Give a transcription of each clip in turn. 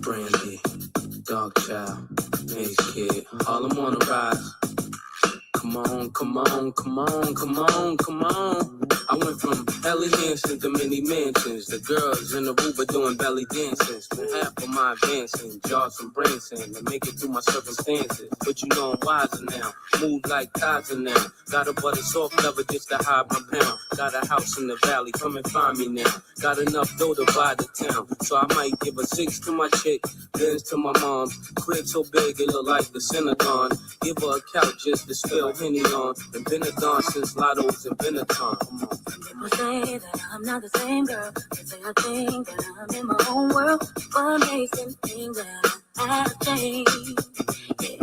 Brandy, Dog Child, Maze Kid, Harlem on the rise. Come on, come on, come on, come on, come on. I went from Ellie Hansen to mini mansions. The girls in the Ruba doing belly dances. Spent half of my advancing, jars from Branson to make it through my circumstances. But you know I'm wiser now, move like Kaiser now. Got a butter soft leather just to hide my pound. Got a house in the valley, come and find me now. Got enough dough to buy the town, so I might give a 6 to my chick, Benz to my mom's. Crib so big it look like the Synagogue. Give her a couch just to spill Henny on. And been a gone since Lotto's and Benetton. Come on. People say that I'm not the same girl. They say I think that I'm in my own world. What makes them think that I have changed? Yeah.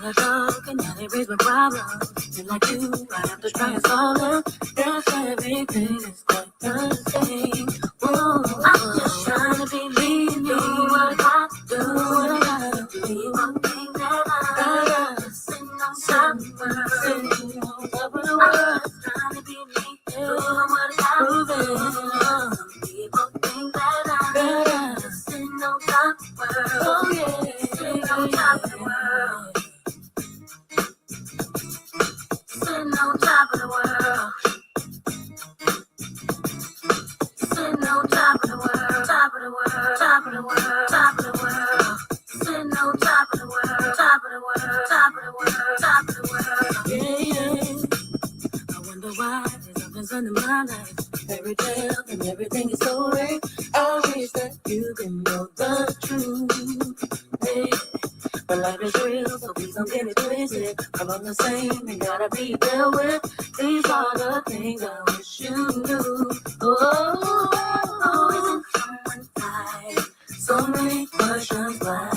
I talk and now they raise my problems. And like you, I have to try and solve them. That's everything is quite the same. Whoa, I'm just trying to be me and do what I do. What I gotta do. One thing that I gotta sing on top of the world. Sing on top of the world. I'm just trying to be me. Do what I do. People think that I gotta sing on top of the world. Oh yeah, sing on top of the world. Sitting on top of the world. Sitting on top of the world. Top of the world. Top of the world. Top of the world. Sitting on top of the world. Top of the world. Top of the world. Top of the world. Yeah, yeah. I wonder why there's nothing in my life. Fairy tale and everything is so real. I wish that you can know the truth. Yeah. But life is real, so please don't get it twisted. I'm on the same and gotta be dealt with. These are the things I wish you knew. Oh, isn't someone tired? So many questions why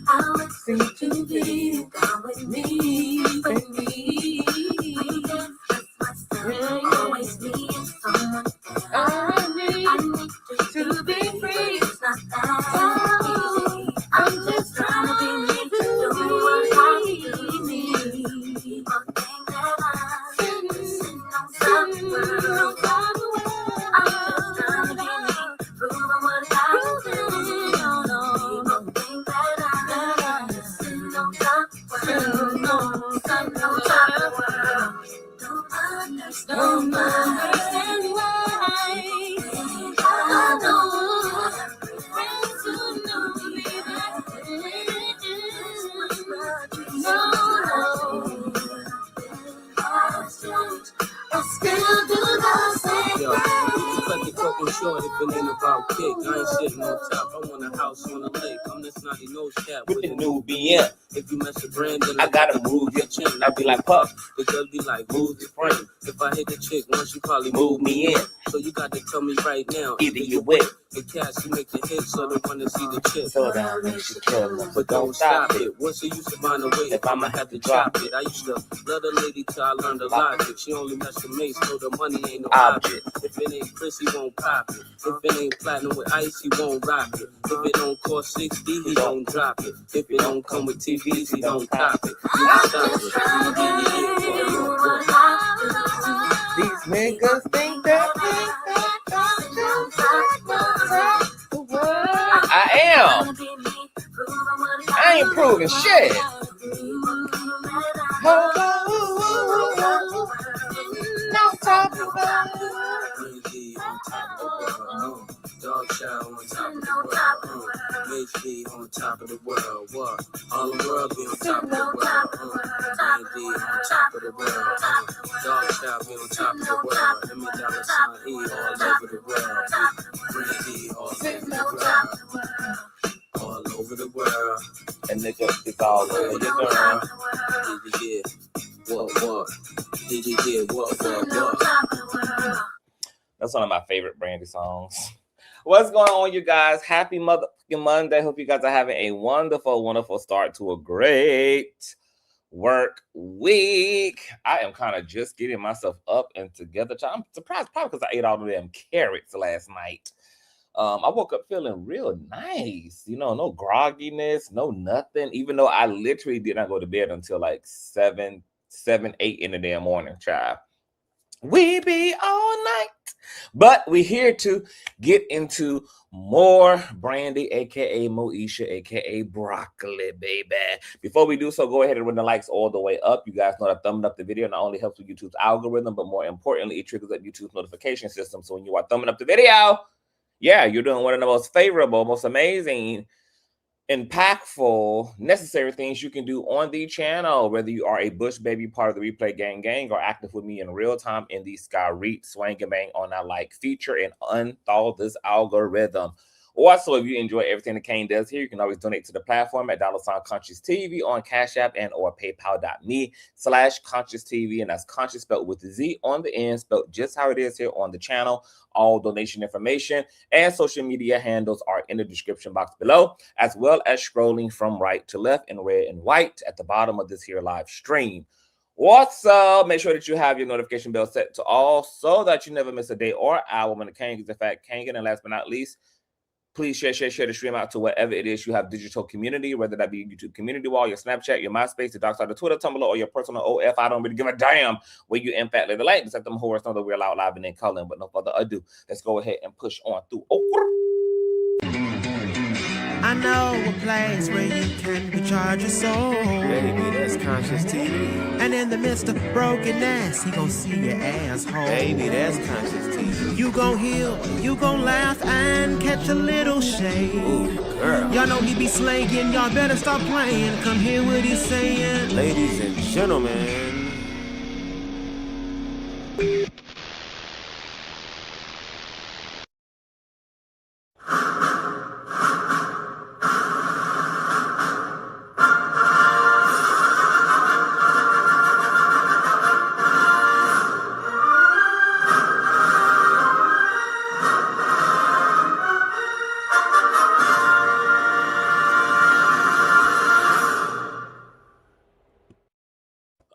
I would seem to be down with me, with me. I can't trust myself, always being someone else. I need to be free. It's not that easy. I'm just trying to be me. Don't understand why I know friends who know me I still do the same. Yo, it's like you're talking short if it ain't about kick. I ain't sitting on top, I want a house on the lake. I'm the snotty nose cat with the new BM. If you mess with Brandon, I gotta move your chin. I be like, Puff. The girl be like, move the frame. If I hit the chick once, you probably move me in. So you got to tell me right now. Either you win. The cats, you make the hit, so they want to see the chip. So that makes you kill them, but don't stop it. What's the use of find a way if I'ma have to drop it? I used to love the lady till I learned the logic. She only mess with me, so the money ain't no object. If it ain't Chris, he won't pop it. If it ain't platinum with ice, he won't rock it. If it don't cost 60, he don't drop it. If it don't come with TVs, he don't cop it. These niggas think that I am. I ain't proving shit. No talking about Dog Child on top of the world. HD on top of the world. What? All the world be on top of the world. Brandy on top of the world. Dog Child be on top of the world. Let me dollar sign E all over the world. Brandy all over the world. All over the world. And nigga, it's all over the world. Yeah. What? Yeah. What? That's one of my favorite Brandy songs. What's going on, you guys? Happy motherfucking Monday. Hope you guys are having a wonderful, wonderful start to a great work week. I am kind of just getting myself up and together. I'm surprised probably because I ate all of them carrots last night. I woke up feeling real nice. You know, no grogginess, no nothing. Even though I literally did not go to bed until like 7, 8 in the damn morning, child. We be all night. But we're here to get into more Brandy, aka Moesha, aka Broccoli, baby. Before we do so, go ahead and run the likes all the way up. You guys know that thumbing up the video not only helps with YouTube's algorithm, but more importantly, it triggers up YouTube's notification system. So when you are thumbing up the video, yeah, you're doing one of the most favorable, most amazing, impactful, necessary things you can do on the channel, whether you are a Bush baby part of the Replay Gang or active with me in real time in the Sky Read, swang and bang on that like feature and unthaw this algorithm. Also, if you enjoy everything that Kane does here, you can always donate to the platform at $Consciouztv on Cash App and or paypal.me/Consciouztv, and that's Conscious spelled with the Z on the end, spelled just how it is here on the channel. All donation information and social media handles are in the description box below, as well as scrolling from right to left in red and white at the bottom of this here live stream. What's up? Make sure that you have your notification bell set to all so that you never miss a day or hour when the King is in fact King. And last but not least, please share the stream out to whatever it is you have digital community, whether that be YouTube community wall, your Snapchat, your MySpace, the dark side of Twitter, Tumblr, or your personal OF. I don't really give a damn where you in fact lay the light. Except them whores know that we're loud, live, and in color. But no further ado, let's go ahead and push on through. I know a place where you can recharge your soul. Baby, that's Consciouztv. And in the midst of brokenness, he gon' see your asshole. Baby, that's Consciouztv. You gon' heal, you gon' laugh and catch a little shade. Ooh, girl. Y'all know he be slaying, y'all better stop playing. Come hear what he's saying. Ladies and gentlemen.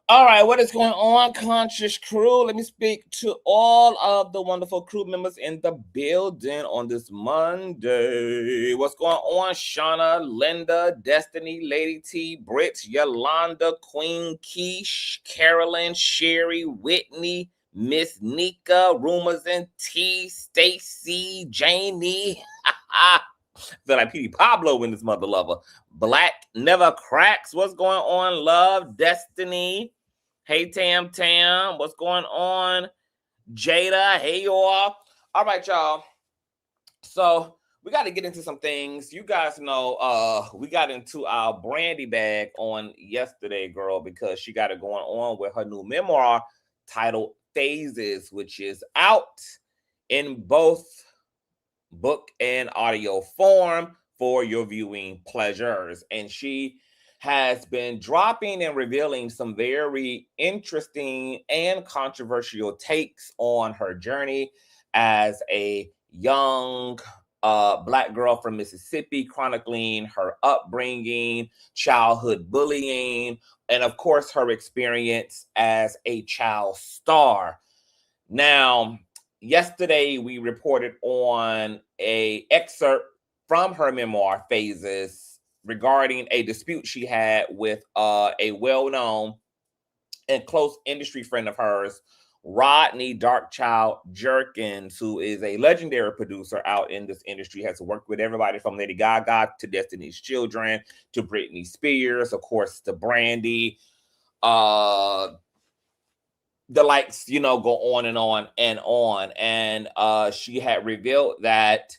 All right, what is going on, Conscious crew? Let me speak to all of the wonderful crew members in the building on this Monday. What's going on, Shauna, Linda, Destiny, Lady T, Britt, Yolanda, Queen Keish, Carolyn, Sherry, Whitney, Miss Nika, Rumors and T, Stacy, Janie. Feel like Petey Pablo in this mother lover. Black Never Cracks. What's going on, love? Destiny. Hey, Tam. What's going on? Jada. Hey, y'all. All right, y'all. So we got to get into some things. You guys know we got into our Brandy bag on yesterday, girl, because she got it going on with her new memoir titled Phases, which is out in both book and audio form for your viewing pleasures. And she has been dropping and revealing some very interesting and controversial takes on her journey as a young Black girl from Mississippi, chronicling her upbringing, childhood bullying, and of course her experience as a child star. Now, yesterday, we reported on an excerpt from her memoir, Phases, regarding a dispute she had with a well-known and close industry friend of hers, Rodney Darkchild Jerkins, who is a legendary producer out in this industry, has worked with everybody from Lady Gaga to Destiny's Children to Britney Spears, of course, to Brandy. The likes, you know, go on and on and on. And she had revealed that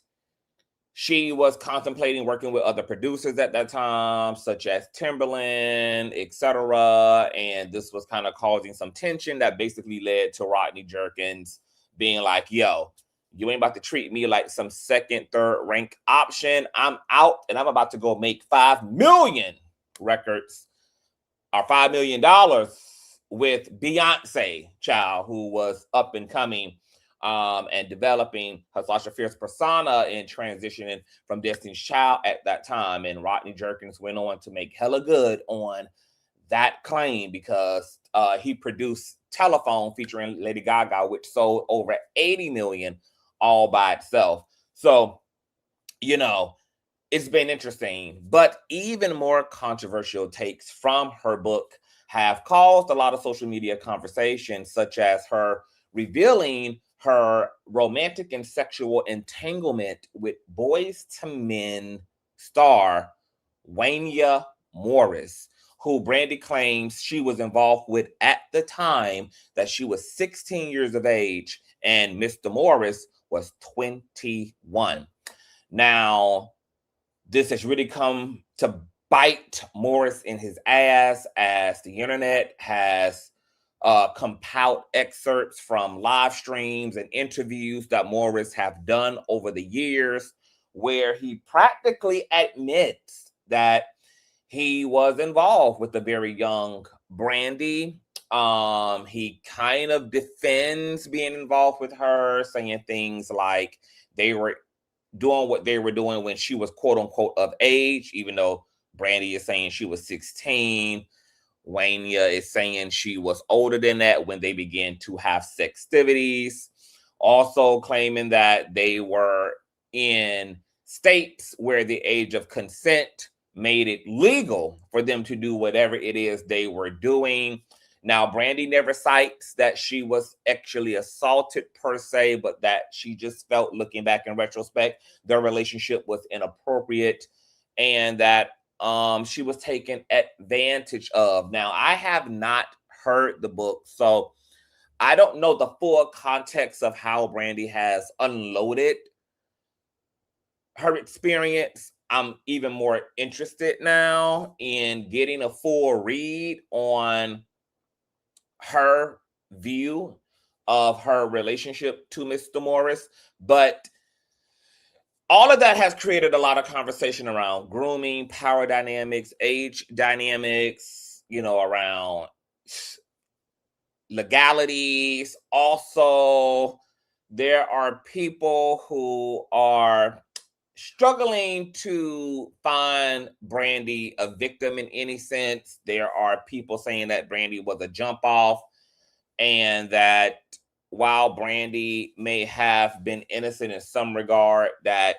she was contemplating working with other producers at that time, such as Timberland, etc. And this was kind of causing some tension that basically led to Rodney Jerkins being like, yo, you ain't about to treat me like some second, third rank option. I'm out and I'm about to go make 5 million records or $5 million with Beyonce, child, who was up and coming and developing her Sasha Fierce persona and transitioning from Destiny's Child at that time. And Rodney Jerkins went on to make hella good on that claim because he produced Telephone featuring Lady Gaga, which sold over 80 million all by itself. So, you know, it's been interesting, but even more controversial takes from her book have caused a lot of social media conversations, such as her revealing her romantic and sexual entanglement with Boyz2Men star Wanya Morris, who Brandy claims she was involved with at the time that she was 16 years of age and Mr. Morris was 21. Now, this has really come to bite Morris in his ass, as the internet has compiled excerpts from live streams and interviews that Morris have done over the years, where he practically admits that he was involved with the very young Brandy. He kind of defends being involved with her, saying things like they were doing what they were doing when she was quote unquote of age, even though Brandy is saying she was 16. Wanya is saying she was older than that when they began to have sextivities. Also claiming that they were in states where the age of consent made it legal for them to do whatever it is they were doing. Now, Brandy never cites that she was actually assaulted per se, but that she just felt, looking back in retrospect, their relationship was inappropriate and that she was taken advantage of. Now, I have not heard the book, so I don't know the full context of how Brandy has unloaded her experience. I'm even more interested now in getting a full read on her view of her relationship to Mr. Morris. But all of that has created a lot of conversation around grooming, power dynamics, age dynamics, around legalities. Also, there are people who are struggling to find Brandy a victim in any sense. There are people saying that Brandy was a jump off and that while Brandy may have been innocent in some regard, that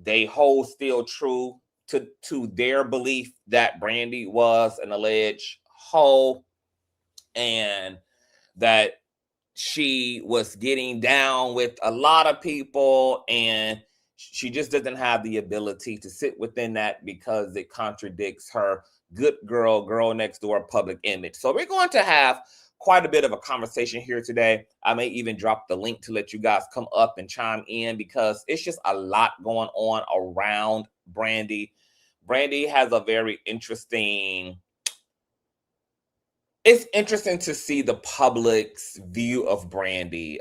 they hold still true to their belief that Brandy was an alleged hoe and that she was getting down with a lot of people, and she just doesn't have the ability to sit within that because it contradicts her good girl next door public image. So we're going to have quite a bit of a conversation here today. I may even drop the link to let you guys come up and chime in because it's just a lot going on around Brandy. Brandy has a very interesting... It's interesting to see the public's view of Brandy.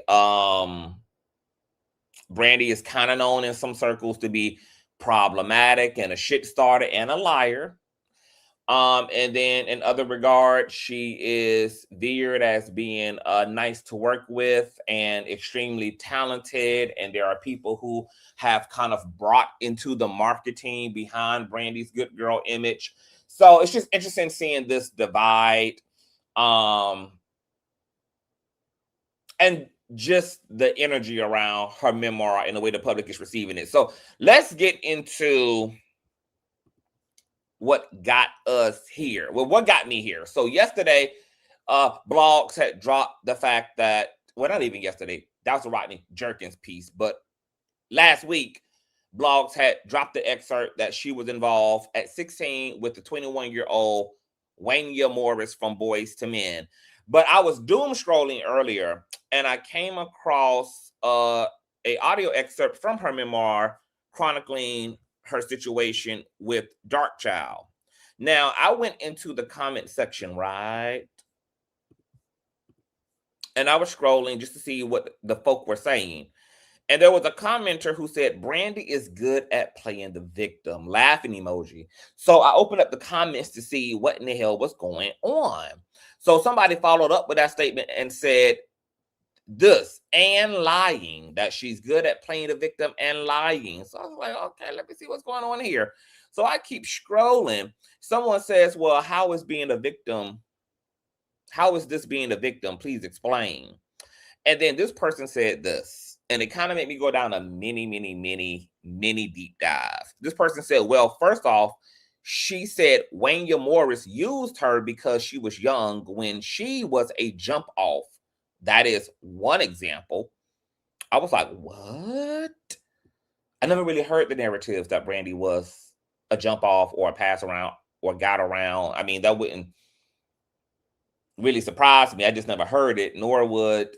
Brandy is kind of known in some circles to be problematic and a shit starter and a liar. And then in other regards, she is veered as being nice to work with and extremely talented. And there are people who have kind of brought into the marketing behind Brandy's good girl image. So it's just interesting seeing this divide. And just the energy around her memoir and the way the public is receiving it. So let's get into what got us here. Well, what got me here? So yesterday, blogs had dropped the fact that, well, not even yesterday, that was a Rodney Jerkins piece, but last week, blogs had dropped the excerpt that she was involved at 16 with the 21-year-old Wanya Morris from Boyz2Men. But I was doom scrolling earlier and I came across a audio excerpt from her memoir chronicling her situation with Darkchild. Now, I went into the comment section, right? And I was scrolling just to see what the folk were saying. And there was a commenter who said, Brandy is good at playing the victim, laughing emoji. So I opened up the comments to see what in the hell was going on. So somebody followed up with that statement and said this, and lying, that she's good at playing the victim and lying. So I was like, okay, let me see what's going on here. So I keep scrolling. Someone says, well, how is being a victim? How is this being a victim? Please explain. And then this person said this. And it kind of made me go down a mini deep dive. This person said, well, first off, she said Wanya Morris used her because she was young when she was a jump off That is one example. I was like, what? I never really heard the narratives that Brandy was a jump off or a pass around or got around. I mean, that wouldn't really surprise me. I just never heard it, nor would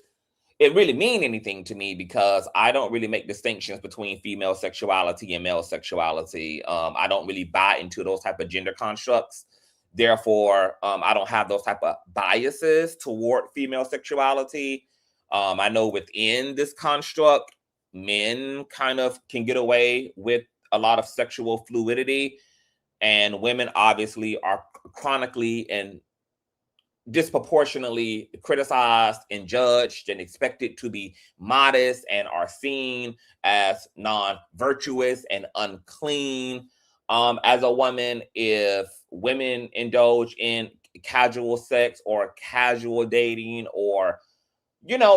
it really mean anything to me, because I don't really make distinctions between female sexuality and male sexuality. I don't really buy into those type of gender constructs. Therefore, I don't have those type of biases toward female sexuality. I know within this construct, men kind of can get away with a lot of sexual fluidity, and women obviously are chronically and disproportionately criticized and judged and expected to be modest, and are seen as non-virtuous and unclean. As a woman, if women indulge in casual sex or casual dating, or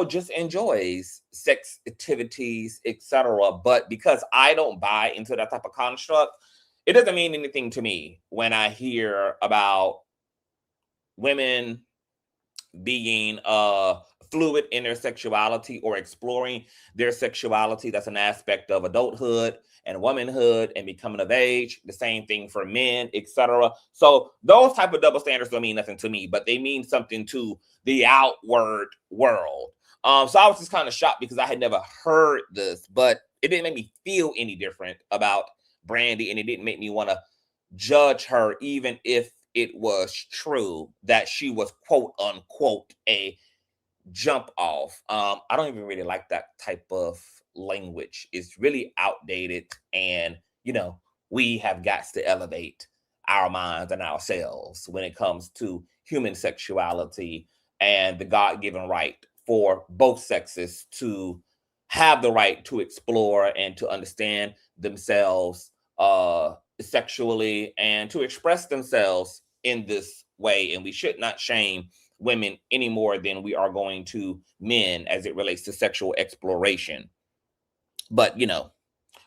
just enjoys sex activities, etc. But because I don't buy into that type of construct, it doesn't mean anything to me when I hear about women being fluid in their sexuality or exploring their sexuality. That's an aspect of adulthood and womanhood and becoming of age. The same thing for men, etc. So those type of double standards don't mean nothing to me, but they mean something to the outward world. So I was just kind of shocked because I had never heard this, but it didn't make me feel any different about Brandy, and it didn't make me want to judge her, even if it was true that she was quote unquote a jump off. I don't even really like that type of language. It's really outdated, and we have got to elevate our minds and ourselves when it comes to human sexuality and the God-given right for both sexes to have the right to explore and to understand themselves sexually and to express themselves in this way. And we should not shame women any more than we are going to men as it relates to sexual exploration. But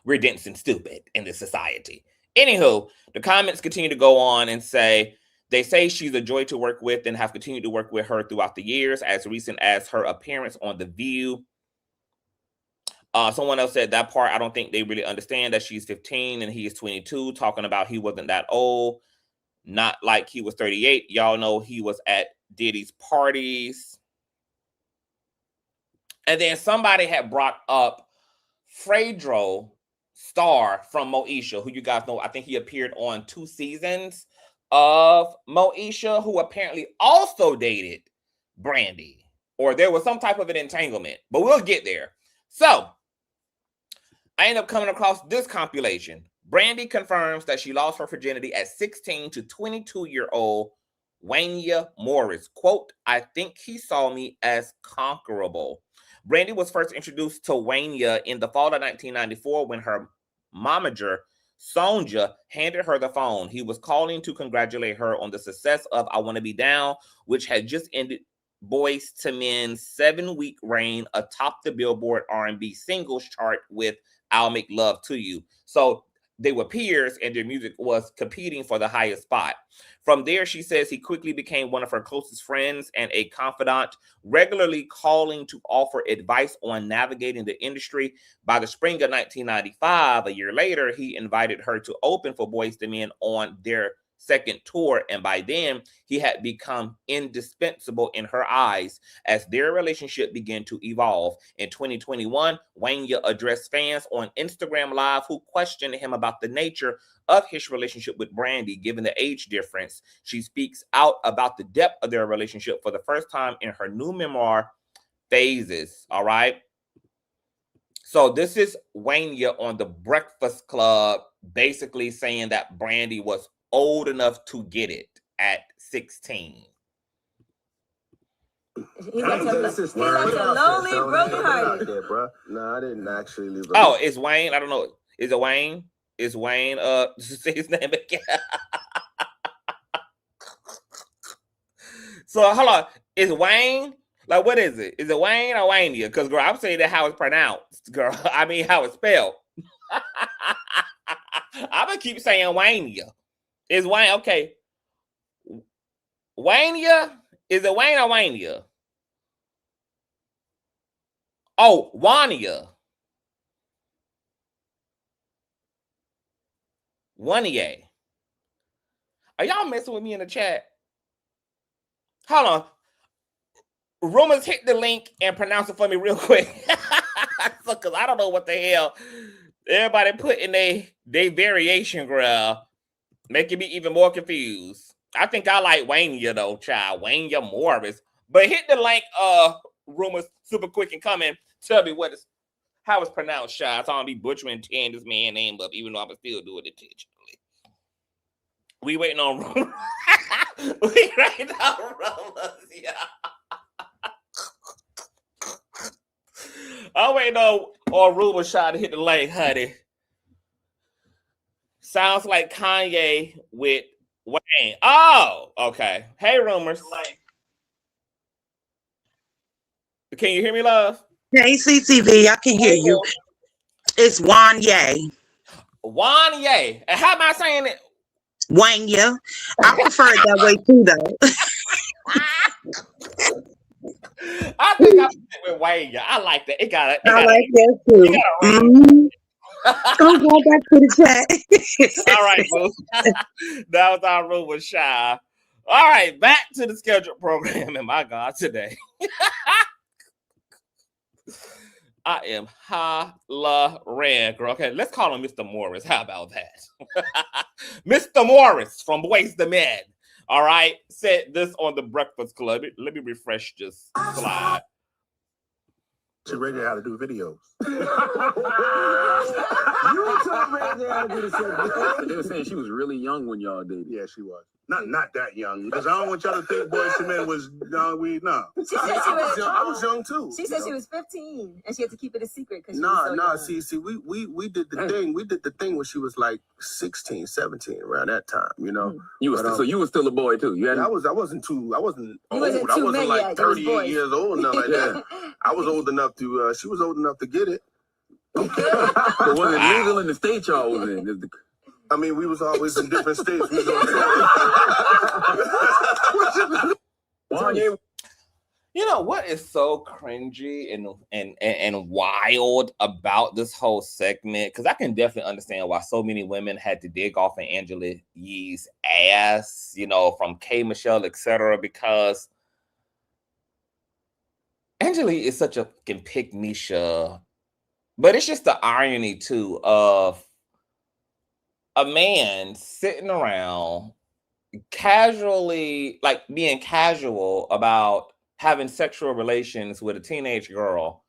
we're dense and stupid in this society. Anywho, the comments continue to go on and say, they say she's a joy to work with and have continued to work with her throughout the years, as recent as her appearance on The View. Someone else said that part, I don't think they really understand that she's 15 and he is 22, talking about he wasn't that old, not like he was 38. Y'all know he was at Diddy's parties. And then somebody had brought up Fredo Starr from Moesha, who you guys know, I think he appeared on 2 seasons of Moesha, who apparently also dated Brandy, or there was some type of an entanglement, but we'll get there. So I ended up coming across this compilation. Brandy confirms that she lost her virginity at 16 to 22-year-old Wanya Morris. Quote, I think he saw me as conquerable. Brandy was first introduced to Wanya in the fall of 1994 when her momager, Sonja, handed her the phone. He was calling to congratulate her on the success of I Wanna Be Down, which had just ended Boyz2Men's 7-week reign atop the Billboard R&B singles chart with I'll Make Love to You. So they were peers and their music was competing for the highest spot. From there, she says he quickly became one of her closest friends and a confidant, regularly calling to offer advice on navigating the industry. By the spring of 1995, a year later, he invited her to open for Boyz2Men on their second tour, and by then he had become indispensable in her eyes as their relationship began to evolve. In 2021, Wanya addressed fans on Instagram Live who questioned him about the nature of his relationship with Brandy, given the age difference. She speaks out about the depth of their relationship for the first time in her new memoir, Phases. All right. So this is Wanya on the Breakfast Club, basically saying that Brandy was old enough to get it at 16. He's like a lonely, broken hearted. No, I didn't actually leave. Oh, it's Wayne. I don't know. Is it Wayne? Is Wayne? Say his name again. So hold on. Is Wayne? Like, what is it? Is it Wayne or Wanya? Because girl, I'm saying that how it's pronounced, girl. I mean how it's spelled. I'm gonna keep saying Wanya. Is Wayne okay? Wanya? Is it Wayne or Wanya? Oh, Wanya. Wanya. Are y'all messing with me in the chat? Hold on. Rumors, hit the link and pronounce it for me real quick. Because I don't know what the hell everybody put in their variation graph, making me even more confused. I think I like Wanya though, child. Wanya Morris. But hit the link, Rumors, super quick and come and tell me how it's pronounced, child. So I don't be butchering this man's name up, even though I'm still doing it intentionally. We waiting on Rumors. We waiting on Rumors, yeah. I'm waiting on Rumors trying to hit the link, honey. Sounds like Kanye with Wayne. Oh, okay. Hey, Rumors. Can you hear me, love? Hey, CCV, I can hear you. It's Wanya. Wanya. And how am I saying it? Wanya. I prefer it that way too, though. I think I'm with Wanya. I like that. It got it. I like that too. Mm-hmm. I'm going back to the chat. All right, boo. That was our room with Shy. All right, back to the scheduled programming. My God, today. I am hollering, girl. Okay, let's call him Mr. Morris. How about that? Mr. Morris from Boyz2Men. All right, said this on the Breakfast Club. Let me refresh this slide. She ready how to do videos. You told Randy how to do the shit. They were saying she was really young when y'all dated. Yeah, she was. Not that young. Because I don't want y'all to think Boyz2Men was no. She said she was I was young too. She said she was 15 and she had to keep it a secret because See, we did the thing. We did the thing when she was like 16, 17, around that time, you know. You was so you was still a boy too. You I wasn't old. I wasn't like 38 years old, nothing like that. I was old enough to she was old enough to get it. But was it legal in the state y'all was in? I mean, we was always in different states. You know what is so cringy and wild about this whole segment? Because I can definitely understand why so many women had to dig off in Angela Yee's ass, you know, from K. Michelle, etc. Because Angela Yee is such a fucking pick-me-sha. But it's just the irony, too, of a man sitting around casually, like being casual about having sexual relations with a teenage girl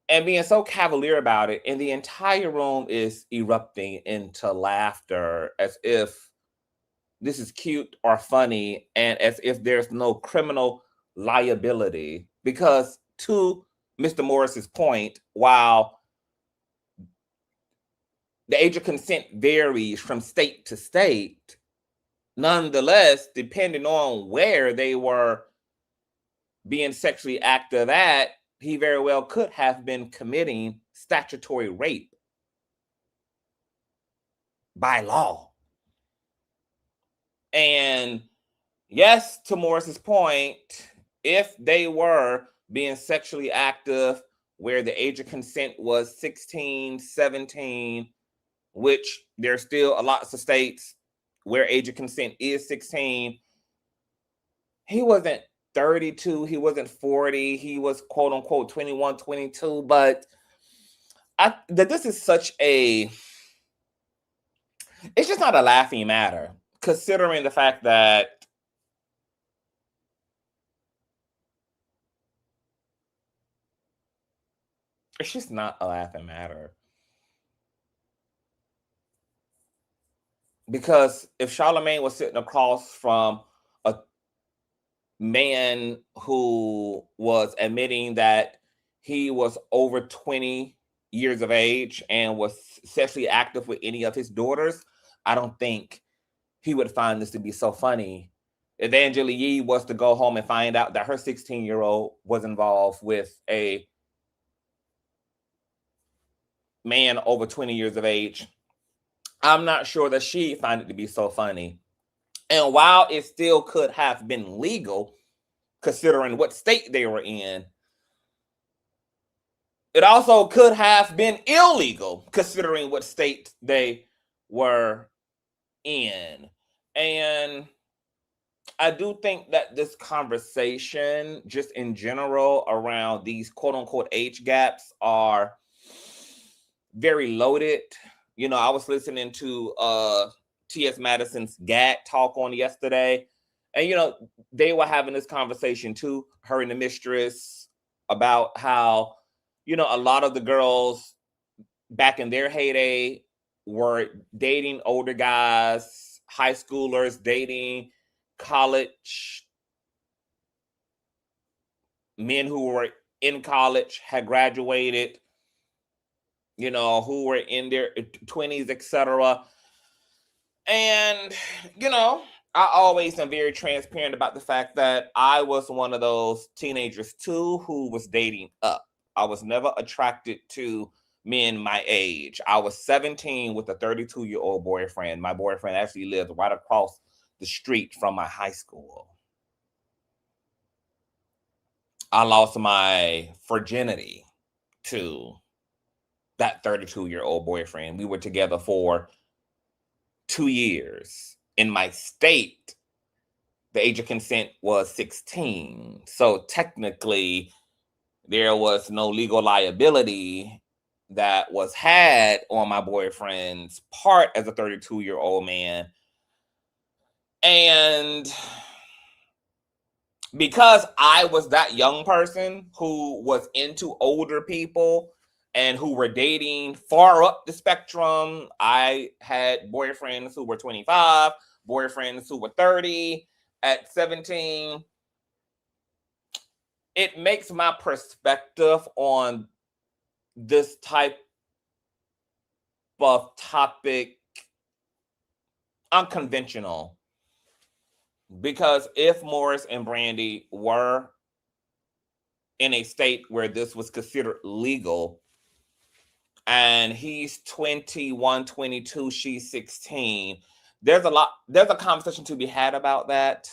and being so cavalier about it. And the entire room is erupting into laughter as if this is cute or funny and as if there's no criminal liability. Because to Mr. Morris's point, while the age of consent varies from state to state, nonetheless, depending on where they were being sexually active at, he very well could have been committing statutory rape by law. And yes, to Morris's point, if they were being sexually active where the age of consent was 16, 17, which there's still a lot of states where age of consent is 16. He wasn't 32, he wasn't 40, he was quote unquote 21, 22. But this is such a, it's just not a laughing matter, considering the fact that it's just not a laughing matter. Because if Charlamagne was sitting across from a man who was admitting that he was over 20 years of age and was sexually active with any of his daughters, I don't think he would find this to be so funny. If Angela Yee was to go home and find out that her 16-year-old was involved with a man over 20 years of age, I'm not sure that she'd find it to be so funny. And while it still could have been legal, considering what state they were in, it also could have been illegal considering what state they were in. And I do think that this conversation, just in general, around these quote unquote age gaps are very loaded. You know, I was listening to T.S. Madison's Gag Talk on yesterday, and you know, they were having this conversation too, her and the mistress, about how, you know, a lot of the girls back in their heyday were dating older guys, high schoolers dating college men who were in college, had graduated, you know, who were in their 20s, etc. And, you know, I always am very transparent about the fact that I was one of those teenagers too who was dating up. I was never attracted to men my age. I was 17 with a 32-year-old boyfriend. My boyfriend actually lived right across the street from my high school. I lost my virginity to that 32-year-old boyfriend. We were together for 2 years. In my state, the age of consent was 16. So technically, there was no legal liability that was had on my boyfriend's part as a 32-year-old man. And because I was that young person who was into older people and who were dating far up the spectrum, I had boyfriends who were 25, boyfriends who were 30 at 17. It makes my perspective on this type of topic unconventional. Because if Morris and Brandy were in a state where this was considered legal, and he's 21, 22, she's 16, there's a conversation to be had about that.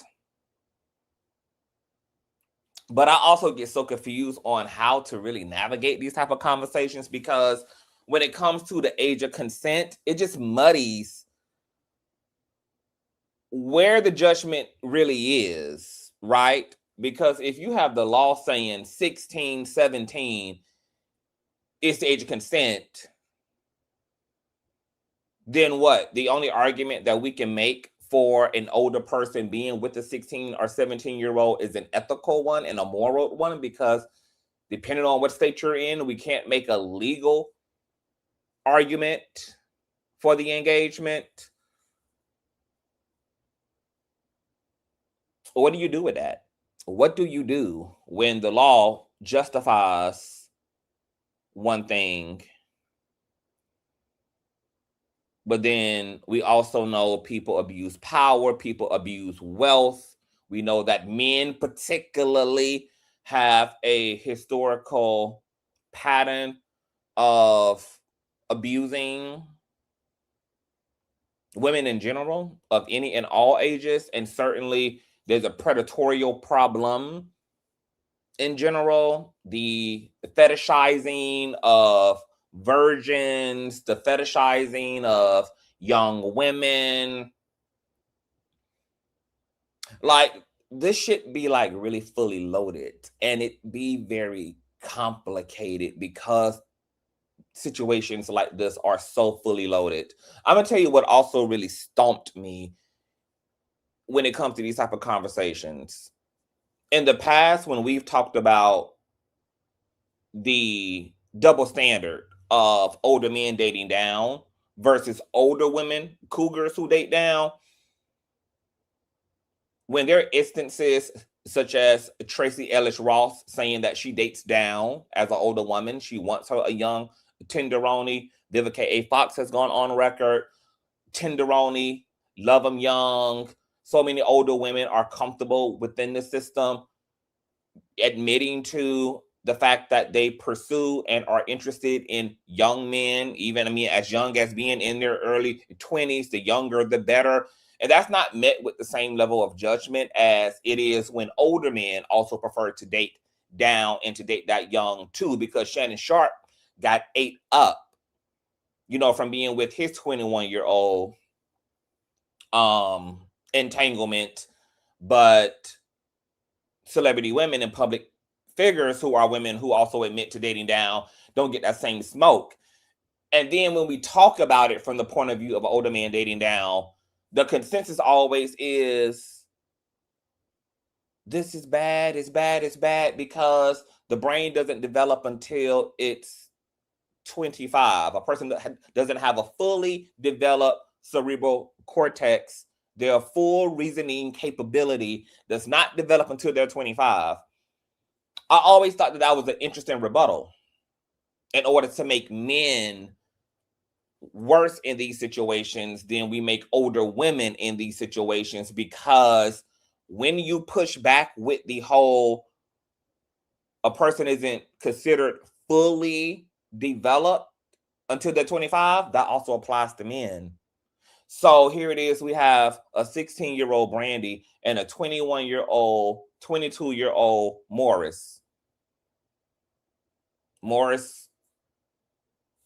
But I also get so confused on how to really navigate these type of conversations, because when it comes to the age of consent, it just muddies where the judgment really is, right? Because if you have the law saying 16, 17 is the age of consent, then what? The only argument that we can make for an older person being with a 16 or 17-year-old is an ethical one and a moral one, because depending on what state you're in, we can't make a legal argument for the engagement. What do you do with that? What do you do when the law justifies one thing, but then we also know people abuse power, people abuse wealth. We know that men particularly have a historical pattern of abusing women in general, of any and all ages, and certainly there's a predatorial problem in general. The fetishizing of virgins, the fetishizing of young women. Like, this should be like really fully loaded, and it be very complicated because situations like this are so fully loaded. I'm gonna tell you what also really stumped me when it comes to these type of conversations. In the past, when we've talked about the double standard of older men dating down versus older women, cougars who date down, when there are instances such as Tracy Ellis Ross saying that she dates down as an older woman, she wants her a young tenderoni. Vivica A. Fox has gone on record, tenderoni, love them young. So many older women are comfortable within the system, admitting to the fact that they pursue and are interested in young men, even, as young as being in their early 20s, the younger, the better. And that's not met with the same level of judgment as it is when older men also prefer to date down and to date that young too, because Shannon Sharp got ate up, you know, from being with his 21-year-old entanglement, but celebrity women and public figures who are women who also admit to dating down don't get that same smoke. And then when we talk about it from the point of view of an older man dating down, the consensus always is, this is bad, it's bad, it's bad, because the brain doesn't develop until it's 25. A person that doesn't have a fully developed cerebral cortex, their full reasoning capability does not develop until they're 25. I always thought that was an interesting rebuttal in order to make men worse in these situations than we make older women in these situations, because when you push back with the whole a person isn't considered fully developed until they're 25, that also applies to men. So here it is, we have a 16-year-old Brandy and a 21-year-old, 22-year-old Morris. Morris,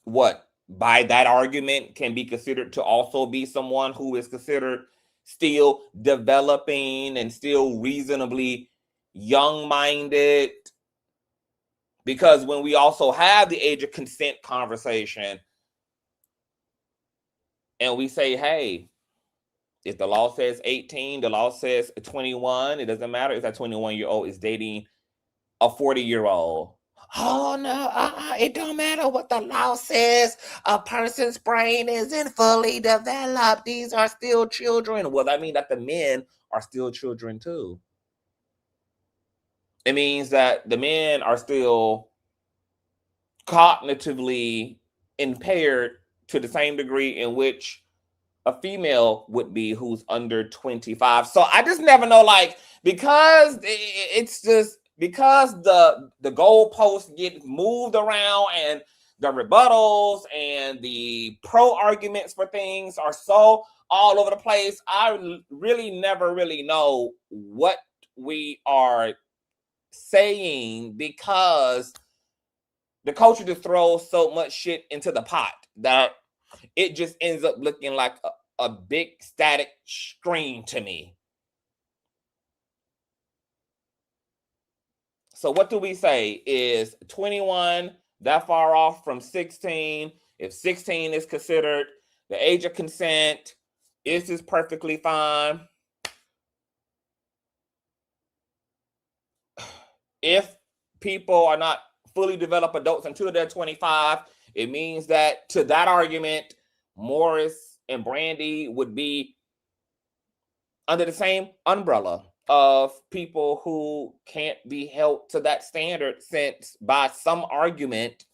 what? By that argument, can be considered to also be someone who is considered still developing and still reasonably young-minded. Because when we also have the age of consent conversation, and we say, hey, if the law says 18, the law says 21, it doesn't matter if that 21-year-old is dating a 40-year-old. Oh, no, it don't matter what the law says. A person's brain isn't fully developed. These are still children. Well, that means that the men are still children too. It means that the men are still cognitively impaired to the same degree in which a female would be who's under 25. So I just never know, like, because it's just, because the goalposts get moved around and the rebuttals and the pro arguments for things are so all over the place, I really never really know what we are saying, because the culture just throws so much shit into the pot that it just ends up looking like a big static screen to me. So what do we say? Is 21 that far off from 16? If 16 is considered the age of consent, is this perfectly fine? If people are not fully developed adults until they're 25, it means that, to that argument, Morris and Brandy would be under the same umbrella of people who can't be held to that standard, since by some argument,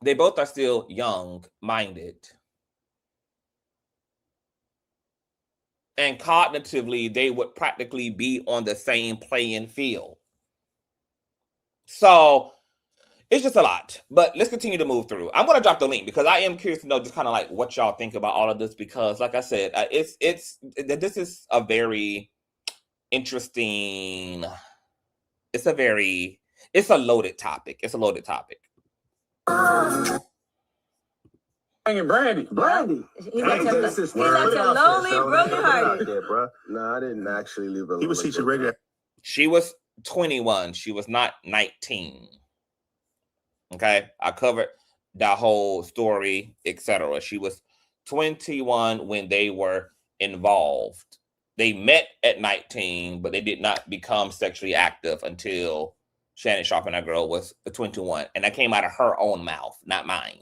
they both are still young-minded. And cognitively, they would practically be on the same playing field. So it's just a lot, but let's continue to move through. I'm going to drop the link because I am curious to know just kind of like what y'all think about all of this, because like I said, this is a very interesting, it's a loaded topic. It's a loaded topic. Brandy. He left him lonely, brokenhearted. No, I didn't actually leave her. He was teaching regular. She was 21. She was not 19. Okay, I covered that whole story, etc. She was 21 when they were involved. They met at 19, but they did not become sexually active until Shannon Sharp and that girl was 21. And that came out of her own mouth, not mine.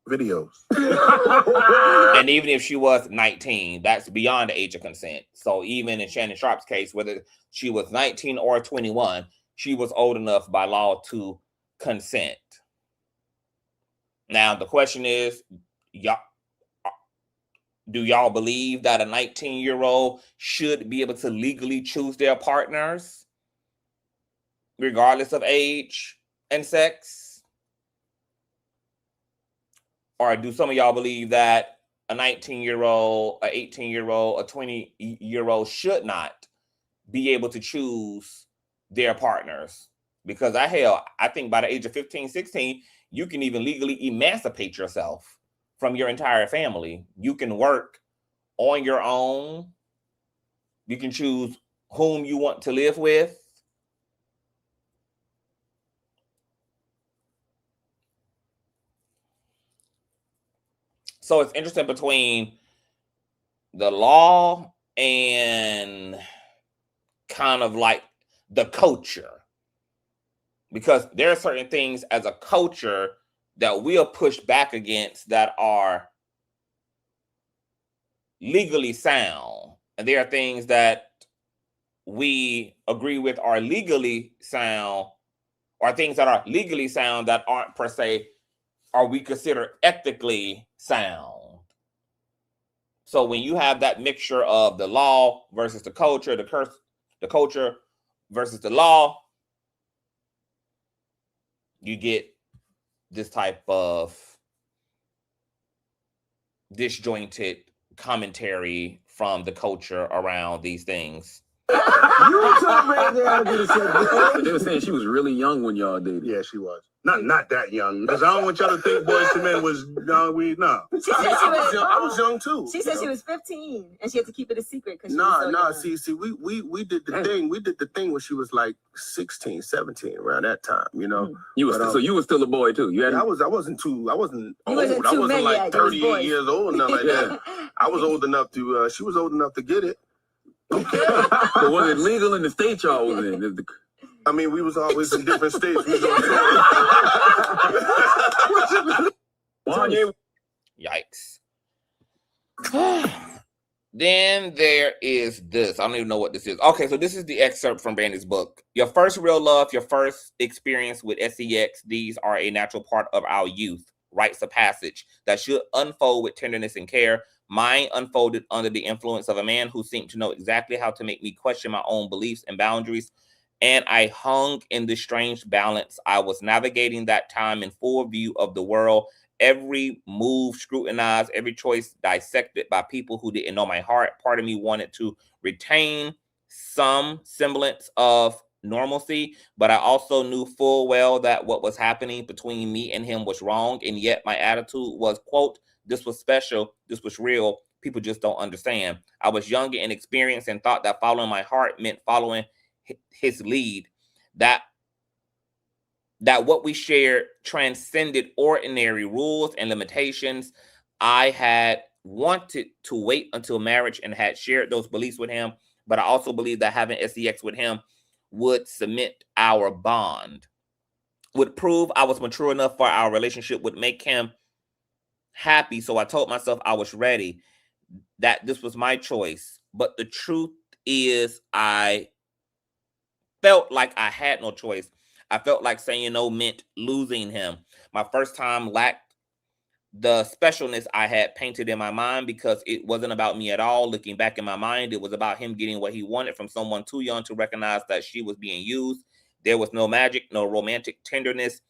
Videos. And even if she was 19, that's beyond the age of consent. So even in Shannon Sharp's case, whether she was 19 or 21, she was old enough by law to consent. Now, the question is, do y'all believe that a 19-year-old should be able to legally choose their partners, regardless of age and sex? Or do some of y'all believe that a 19-year-old, a 18-year-old, a 20-year-old should not be able to choose their partners. Because I think by the age of 15, 16, you can even legally emancipate yourself from your entire family. You can work on your own. You can choose whom you want to live with. So it's interesting between the law and kind of like the culture. Because there are certain things as a culture that we'll push back against that are legally sound. And there are things that we agree with are legally sound, or things that are legally sound that aren't per se, are we consider ethically sound. So when you have that mixture of the law versus the culture, the culture versus the law, you get this type of disjointed commentary from the culture around these things. You told me they were saying she was really young when y'all dated. Yeah, she was. Not that young. Because I don't want y'all to think Boyz2Men was young. She said I was young too. She said she was 15 and she had to keep it a secret. See, we did the thing. We did the thing when she was like 16, 17, around that time, you know. So you were still a boy too. I wasn't old. I wasn't like 38 years old, nothing like that. I was old enough to she was old enough to get it. Okay. But was it legal in the state y'all was in? I mean, we was always in different states. Yikes. Then there is this. I don't even know what this is. Okay, so this is the excerpt from Brandy's book. Your first real love, your first experience with sex, these are a natural part of our youth, rites of passage that should unfold with tenderness and care. Mine unfolded under the influence of a man who seemed to know exactly how to make me question my own beliefs and boundaries. And I hung in this strange balance. I was navigating that time in full view of the world, every move scrutinized, every choice dissected by people who didn't know my heart. Part of me wanted to retain some semblance of normalcy, but I also knew full well that what was happening between me and him was wrong. And yet my attitude was, quote, this was special, this was real, people just don't understand. I was young and inexperienced and thought that following my heart meant following his lead, that what we shared transcended ordinary rules and limitations. I had wanted to wait until marriage and had shared those beliefs with him, but I also believed that having sex with him would cement our bond, would prove I was mature enough for our relationship, would make him happy. So I told myself I was ready, that this was my choice. But the truth is, I felt like I had no choice. I felt like saying no meant losing him. My first time lacked the specialness I had painted in my mind, because it wasn't about me at all. Looking back in my mind, it was about him getting what he wanted from someone too young to recognize that she was being used. There was no magic, no romantic tenderness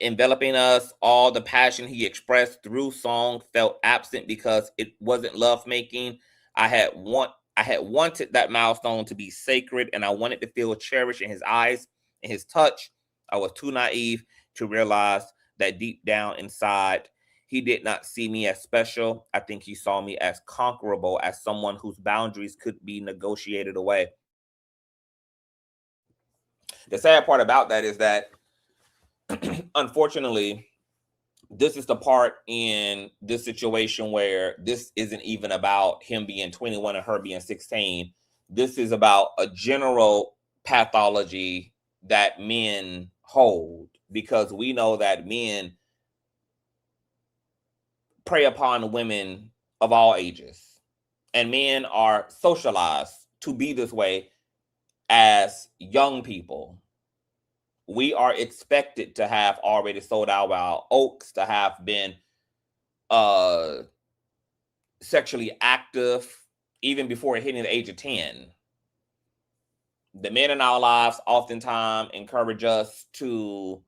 enveloping us. All the passion he expressed through song felt absent because it wasn't lovemaking. I had wanted that milestone to be sacred, and I wanted to feel cherished in his eyes and his touch. I was too naive to realize that deep down inside, he did not see me as special. I think he saw me as conquerable, as someone whose boundaries could be negotiated away. The sad part about that is that, unfortunately, this is the part in this situation where this isn't even about him being 21 and her being 16. This is about a general pathology that men hold, because we know that men prey upon women of all ages, and men are socialized to be this way as young people. We are expected to have already sold out our oats, to have been sexually active even before hitting the age of 10. The men in our lives oftentimes encourage us to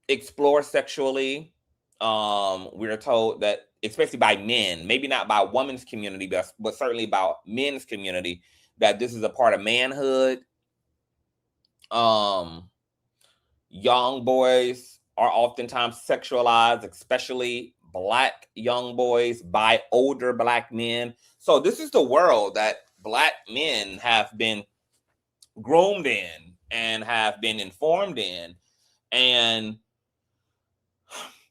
explore sexually we're told that, especially by men, maybe not by women's community, but certainly by men's community, that this is a part of manhood. Young boys are oftentimes sexualized, especially Black young boys, by older Black men. So this is the world that Black men have been groomed in and have been informed in. And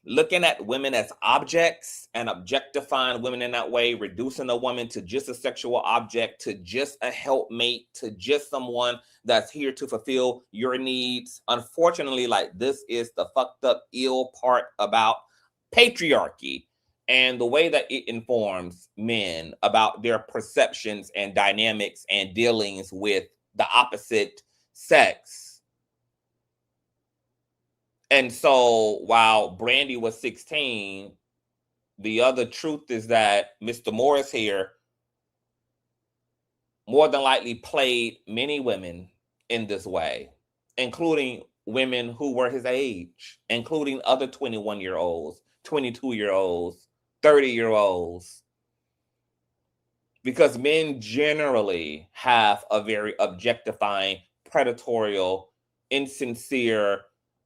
looking at women as objects and objectifying women in that way, reducing a woman to just a sexual object, to just a helpmate, to just someone that's here to fulfill your needs. Unfortunately, like, this is the fucked up, ill part about patriarchy and the way that it informs men about their perceptions and dynamics and dealings with the opposite sex. And so while Brandy was 16, the other truth is that Mr. Morris here more than likely played many women in this way, including women who were his age, including other 21-year-olds, 22-year-olds, 30-year-olds. Because men generally have a very objectifying, predatory, insincere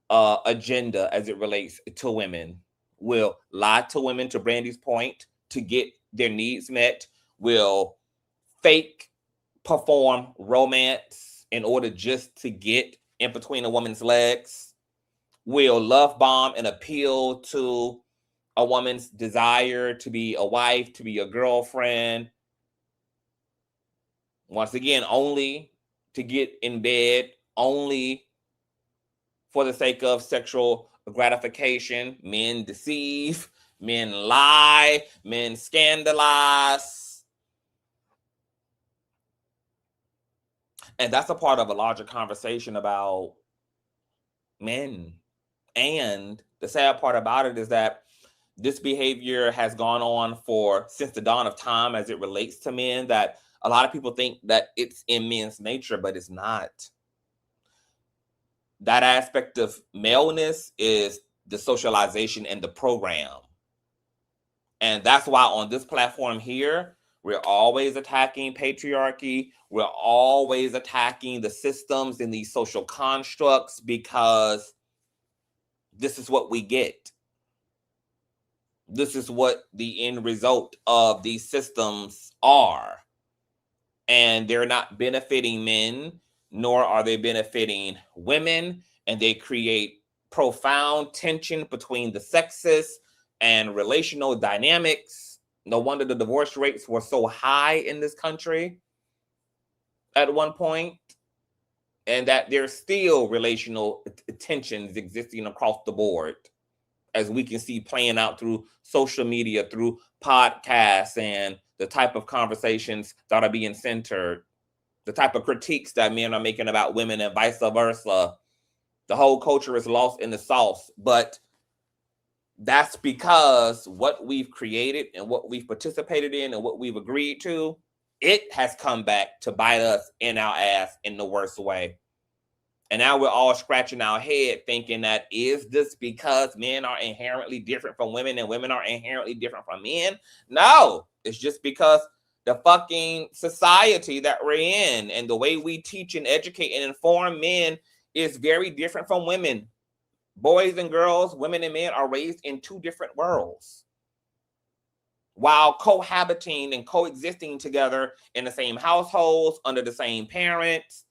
agenda as it relates to women. Will lie to women, to Brandy's point, to get their needs met, will fake perform romance in order just to get in between a woman's legs, will love bomb and appeal to a woman's desire to be a wife, to be a girlfriend, once again, only to get in bed, only for the sake of sexual gratification. Men deceive, men lie, men scandalize. And that's a part of a larger conversation about men. And the sad part about it is that this behavior has gone on since the dawn of time as it relates to men, that a lot of people think that it's in men's nature, but it's not. That aspect of maleness is the socialization and the program. And that's why on this platform here, we're always attacking patriarchy. We're always attacking the systems and these social constructs, because this is what we get. This is what the end result of these systems are. And they're not benefiting men, nor are they benefiting women. And they create profound tension between the sexes and relational dynamics. No wonder the divorce rates were so high in this country at one point, and that there's still relational tensions existing across the board, as we can see playing out through social media, through podcasts, and the type of conversations that are being centered, the type of critiques that men are making about women, and vice versa. The whole culture is lost in the sauce. But that's because what we've created and what we've participated in and what we've agreed to, it has come back to bite us in our ass in the worst way. And now we're all scratching our head thinking that, is this because men are inherently different from women and women are inherently different from men? No, it's just because the fucking society that we're in and the way we teach and educate and inform men is very different from women. Boys and girls, women and men are raised in two different worlds, while cohabiting and coexisting together in the same households, under the same parents,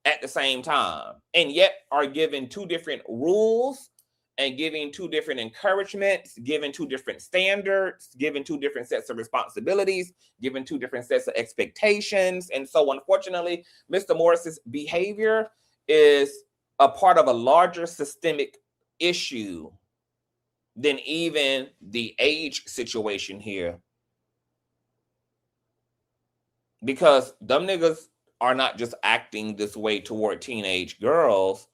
at the same time, and yet are given two different rules and giving two different encouragements, given two different standards, given two different sets of responsibilities, given two different sets of expectations. And so, unfortunately, Mr. Morris's behavior is a part of a larger systemic issue than even the age situation here. Because dumb niggas are not just acting this way toward teenage girls.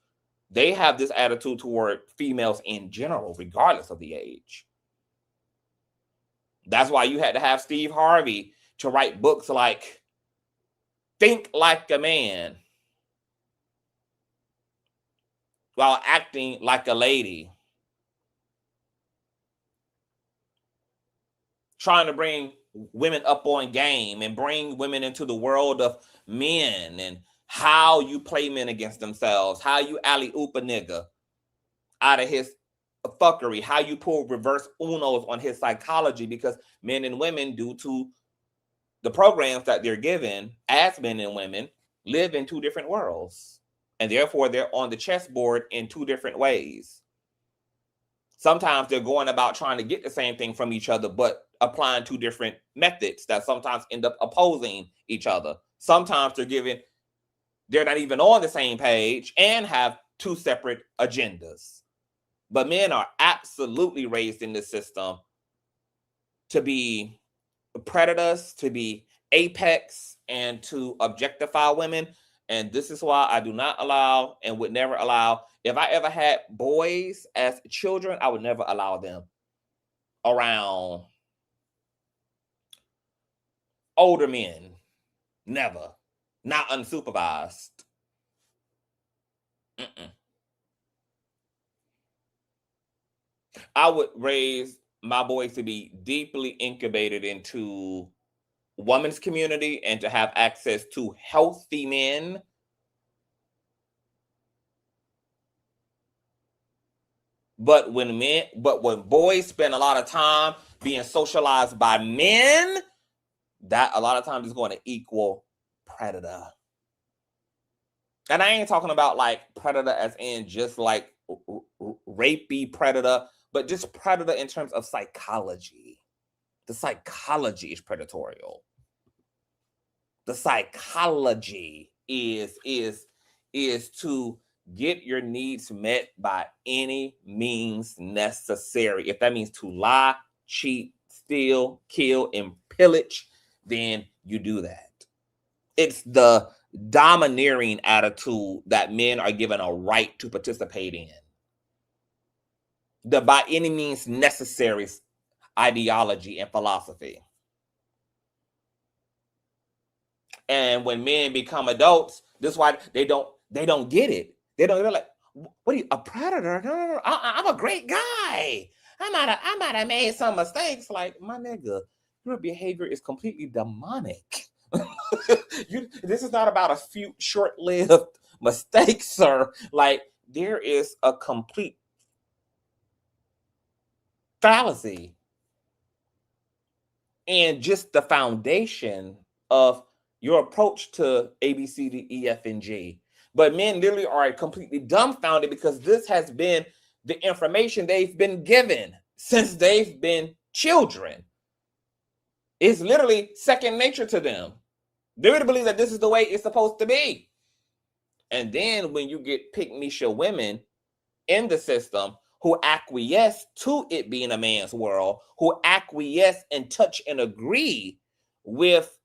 They have this attitude toward females in general, regardless of the age. That's why you had to have Steve Harvey to write books like Think Like a Man while acting like a lady. trying to bring women up on game and bring women into the world of men and how you play men against themselves, how you alley-oop a nigga out of his fuckery, how you pull reverse unos on his psychology, because men and women, due to the programs that they're given as men and women, live in two different worlds. And therefore, they're on the chessboard in two different ways. Sometimes they're going about trying to get the same thing from each other, but applying two different methods that sometimes end up opposing each other. Sometimes they're not even on the same page and have two separate agendas. But men are absolutely raised in this system to be predators, to be apex, and to objectify women. And this is why I do not allow and would never allow, if I ever had boys as children, I would never allow them around older men. Never. Not unsupervised. I would raise my boys to be deeply incubated into women's community and to have access to healthy men. But when boys spend a lot of time being socialized by men, that a lot of times is going to equal predator. And I ain't talking about like predator as in just like rapey predator, but just predator in terms of psychology. The psychology is predatorial. The psychology is to get your needs met by any means necessary. If that means to lie, cheat, steal, kill, and pillage, then you do that. It's the domineering attitude that men are given a right to participate in. The by any means necessary ideology and philosophy. And when men become adults, this is why they don't get it. They're like, what are you, a predator? No. I'm a great guy. I might have made some mistakes. Like, my nigga, your behavior is completely demonic. This is not about a few short-lived mistakes, sir. Like, there is a complete fallacy in just the foundation of your approach to A, B, C, D, E, F, and G. But men literally are completely dumbfounded because this has been the information they've been given since they've been children. It's literally second nature to them. They really believe that this is the way it's supposed to be. And then when you get pick-me-shit women in the system who acquiesce to it being a man's world, who acquiesce and touch and agree with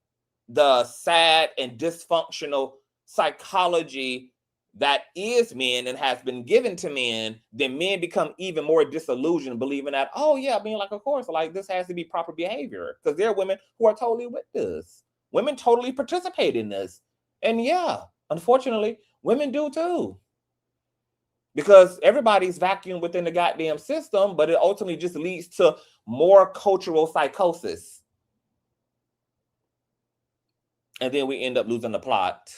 the sad and dysfunctional psychology that is men and has been given to men, then men become even more disillusioned, believing that, oh yeah, being like, of course, like this has to be proper behavior. Because there are women who are totally with this. Women totally participate in this. And yeah, unfortunately, women do too. Because everybody's vacuumed within the goddamn system, but it ultimately just leads to more cultural psychosis. And then we end up losing the plot.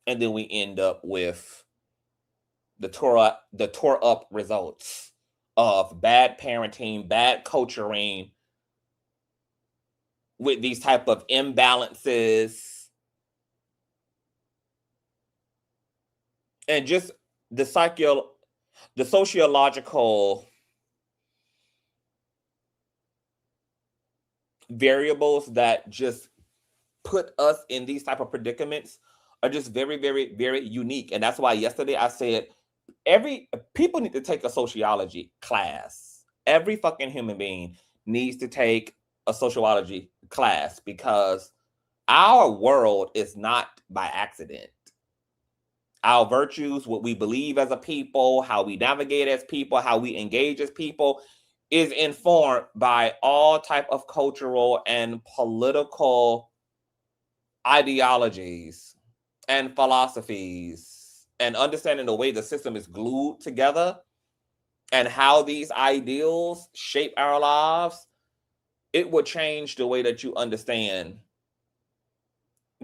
And then we end up with the tore up results of bad parenting, bad culturing, with these type of imbalances. And just the sociological variables that just put us in these type of predicaments are just very, very, very unique. And that's why yesterday I said people need to take a sociology class. Every fucking human being needs to take a sociology class because our world is not by accident. Our virtues, what we believe as a people, how we navigate as people, how we engage as people is informed by all type of cultural and political ideologies and philosophies, and understanding the way the system is glued together and how these ideals shape our lives it will change the way that you understand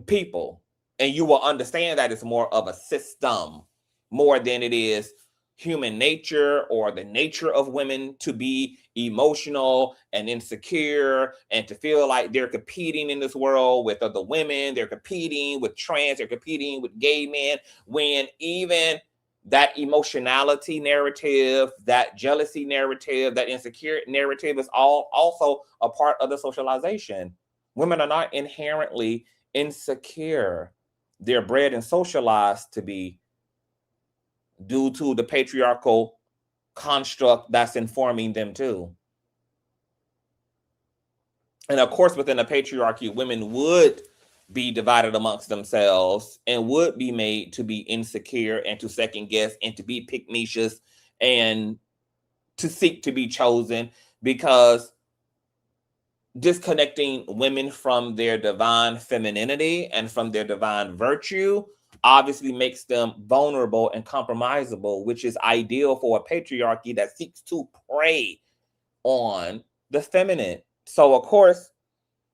people. And you will understand that it's more of a system more than it is human nature or the nature of women to be emotional and insecure and to feel like they're competing in this world with other women. They're competing with trans, they're competing with gay men, when even that emotionality narrative, that jealousy narrative, that insecure narrative is all also a part of the socialization. Women are not inherently insecure. They're bred and socialized to be, due to the patriarchal construct that's informing them too. And of course, within the patriarchy, women would be divided amongst themselves and would be made to be insecure and to second guess and to be pygmecious and to seek to be chosen, because disconnecting women from their divine femininity and from their divine virtue obviously makes them vulnerable and compromisable, which is ideal for a patriarchy that seeks to prey on the feminine. So, of course,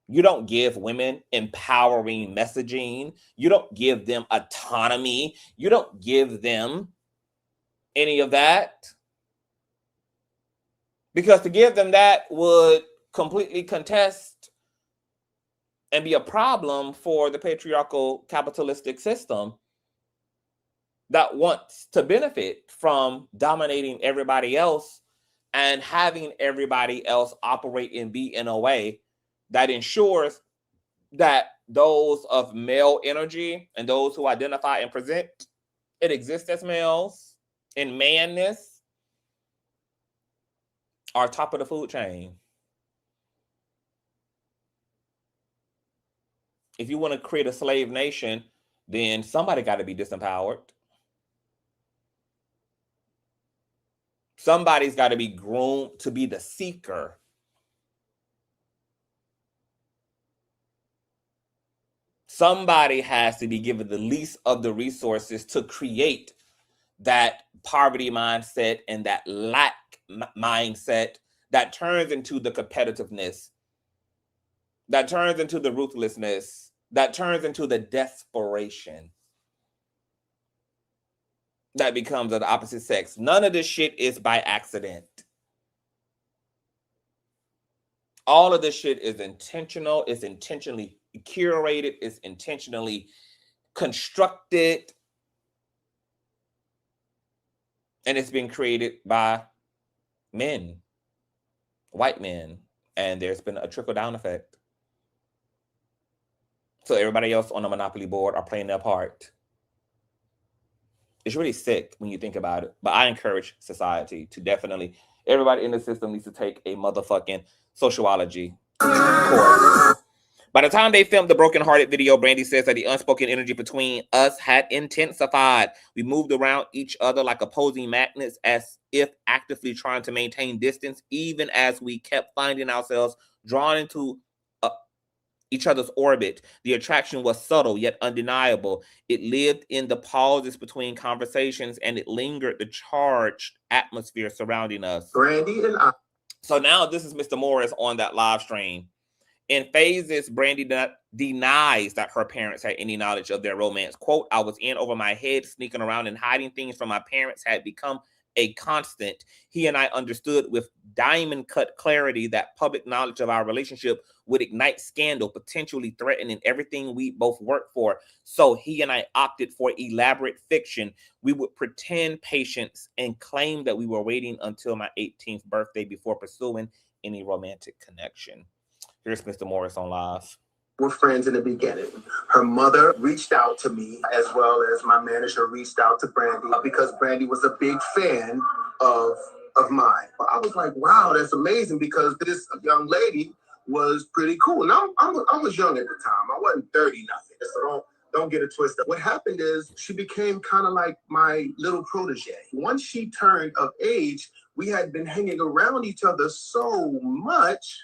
you don't give women empowering messaging. You don't give them autonomy. You don't give them any of that. Because to give them that would completely contest and be a problem for the patriarchal capitalistic system that wants to benefit from dominating everybody else and having everybody else operate and be in a way that ensures that those of male energy and those who identify and present and exist as males in manness are top of the food chain. If you want to create a slave nation, then somebody got to be disempowered. Somebody's got to be groomed to be the seeker. Somebody has to be given the least of the resources to create that poverty mindset and that lack mindset that turns into the competitiveness, that turns into the ruthlessness, that turns into the desperation that becomes of the opposite sex. None of this shit is by accident. All of this shit is intentional. It's intentionally curated. It's intentionally constructed. And it's been created by men, white men. And there's been a trickle-down effect. So everybody else on the monopoly board are playing their part. It's really sick when you think about it. But I encourage society to definitely, everybody in the system needs to take a motherfucking sociology course. By the time they filmed the Brokenhearted video, Brandy says that the unspoken energy between us had intensified. We moved around each other like opposing magnets, as if actively trying to maintain distance, even as we kept finding ourselves drawn into each other's orbit. The attraction was subtle yet undeniable. It lived in the pauses between conversations, and it lingered the charged atmosphere surrounding us. Brandy and I. So now this is Mr. Morris on that live stream. In phases, Brandy denies that her parents had any knowledge of their romance. Quote, I was in over my head, sneaking around and hiding things from my parents had become a constant. He and I understood with diamond-cut clarity that public knowledge of our relationship would ignite scandal, potentially threatening everything we both worked for. So he and I opted for elaborate fiction. We would pretend patience and claim that we were waiting until my 18th birthday before pursuing any romantic connection. Here's Mr. Morris on live. We're friends in the beginning. Her mother reached out to me, as well as my manager reached out to Brandy, because Brandy was a big fan of mine. I was like, wow, that's amazing, because this young lady was pretty cool. Now, I was young at the time. I wasn't 30 nothing, so don't get it twisted. What happened is she became kind of like my little protege. Once she turned of age, we had been hanging around each other so much.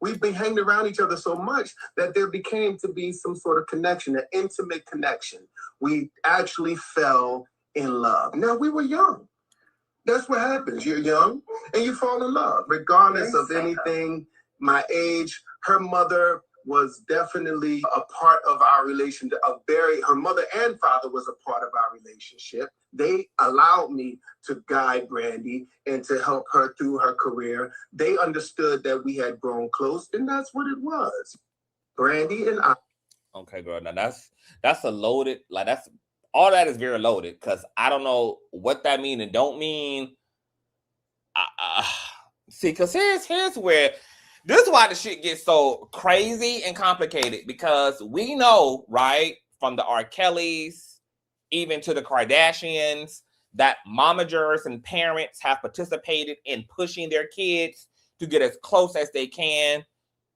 We've been hanging around each other so much that there became to be some sort of connection, an intimate connection. We actually fell in love. Now, we were young. That's what happens. You're young and you fall in love, regardless of anything my age. Her mother was definitely a part of our relationship. Her mother and father was a part of our relationship. They allowed me to guide Brandy and to help her through her career. They understood that we had grown close, and that's what it was. Brandy and I. Okay, girl. Now that's a loaded, like that's all that is very loaded, because I don't know what that mean and don't mean. See, because here's where this is why the shit gets so crazy and complicated, because we know, right, from the R. Kellys, even to the Kardashians, that momagers and parents have participated in pushing their kids to get as close as they can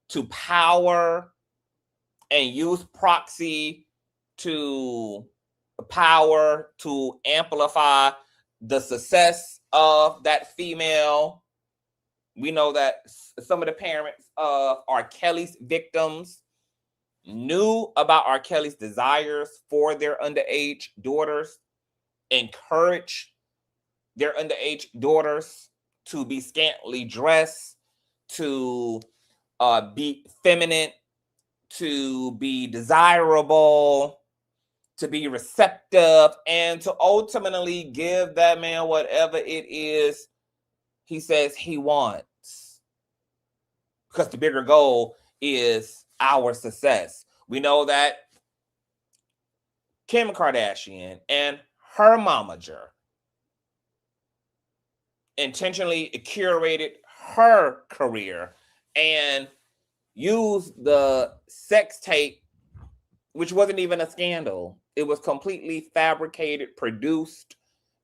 to power and use proxy to power to amplify the success of that female. We know that some of the parents of R. Kelly's victims knew about R. Kelly's desires for their underage daughters, encouraged their underage daughters to be scantily dressed, to be feminine, to be desirable, to be receptive, and to ultimately give that man whatever it is he says he wants. Because the bigger goal is our success. We know that Kim Kardashian and her momager intentionally curated her career and used the sex tape, which wasn't even a scandal. It was completely fabricated, produced,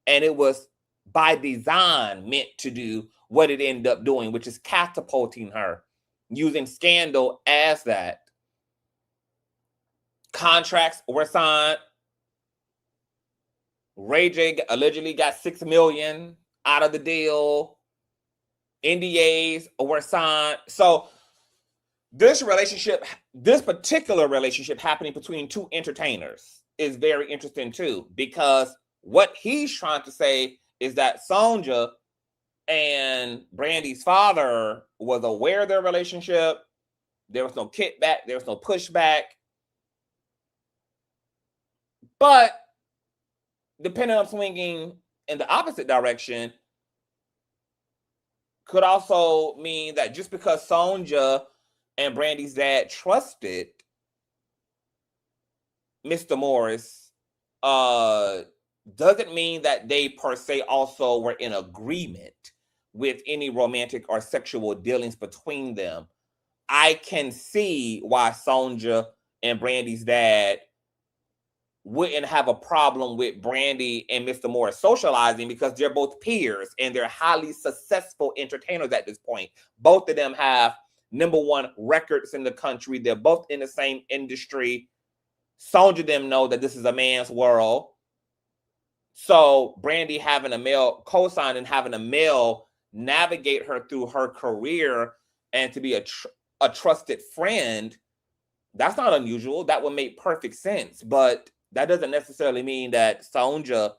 and it was by design meant to do what it ended up doing, which is catapulting her, using scandal as that. Contracts were signed. Ray J allegedly got $6 million out of the deal. NDAs were signed. So this particular relationship happening between two entertainers is very interesting too, because what he's trying to say is that Sonja and Brandy's father was aware of their relationship. There was no kickback. There was no pushback. But depending on swinging in the opposite direction could also mean that just because Sonja and Brandy's dad trusted Mr. Morris, doesn't mean that they per se also were in agreement with any romantic or sexual dealings between them. I can see why Sonja and Brandy's dad wouldn't have a problem with Brandy and Mr. Morris socializing, because they're both peers and they're highly successful entertainers at this point. Both of them have #1 records in the country. They're both in the same industry. Sonja and them know that this is a man's world. So Brandy having a male co-sign and having a male navigate her through her career and to be a trusted friend, that's not unusual. That would make perfect sense. But that doesn't necessarily mean that Sonja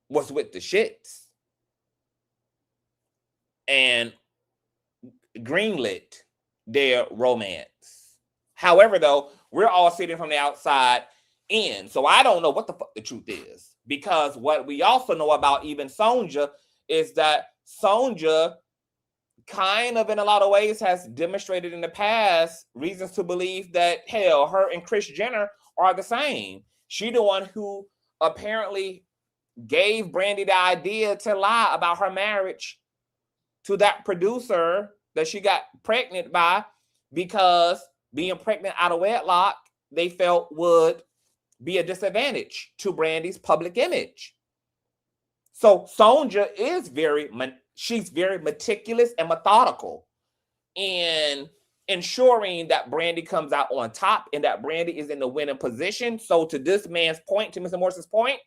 was with the shits and greenlit their romance. However, though, we're all sitting from the outside in. So I don't know what the fuck the truth is. Because what we also know about even Sonja is that Sonja kind of in a lot of ways has demonstrated in the past reasons to believe that, hell, her and Kris Jenner are the same. She the one who apparently gave Brandy the idea to lie about her marriage to that producer that she got pregnant by, because being pregnant out of wedlock, they felt would be a disadvantage to Brandy's public image. So Sonja is she's very meticulous and methodical in ensuring that Brandy comes out on top and that Brandy is in the winning position. So to this man's point, to Mr. Morris's point,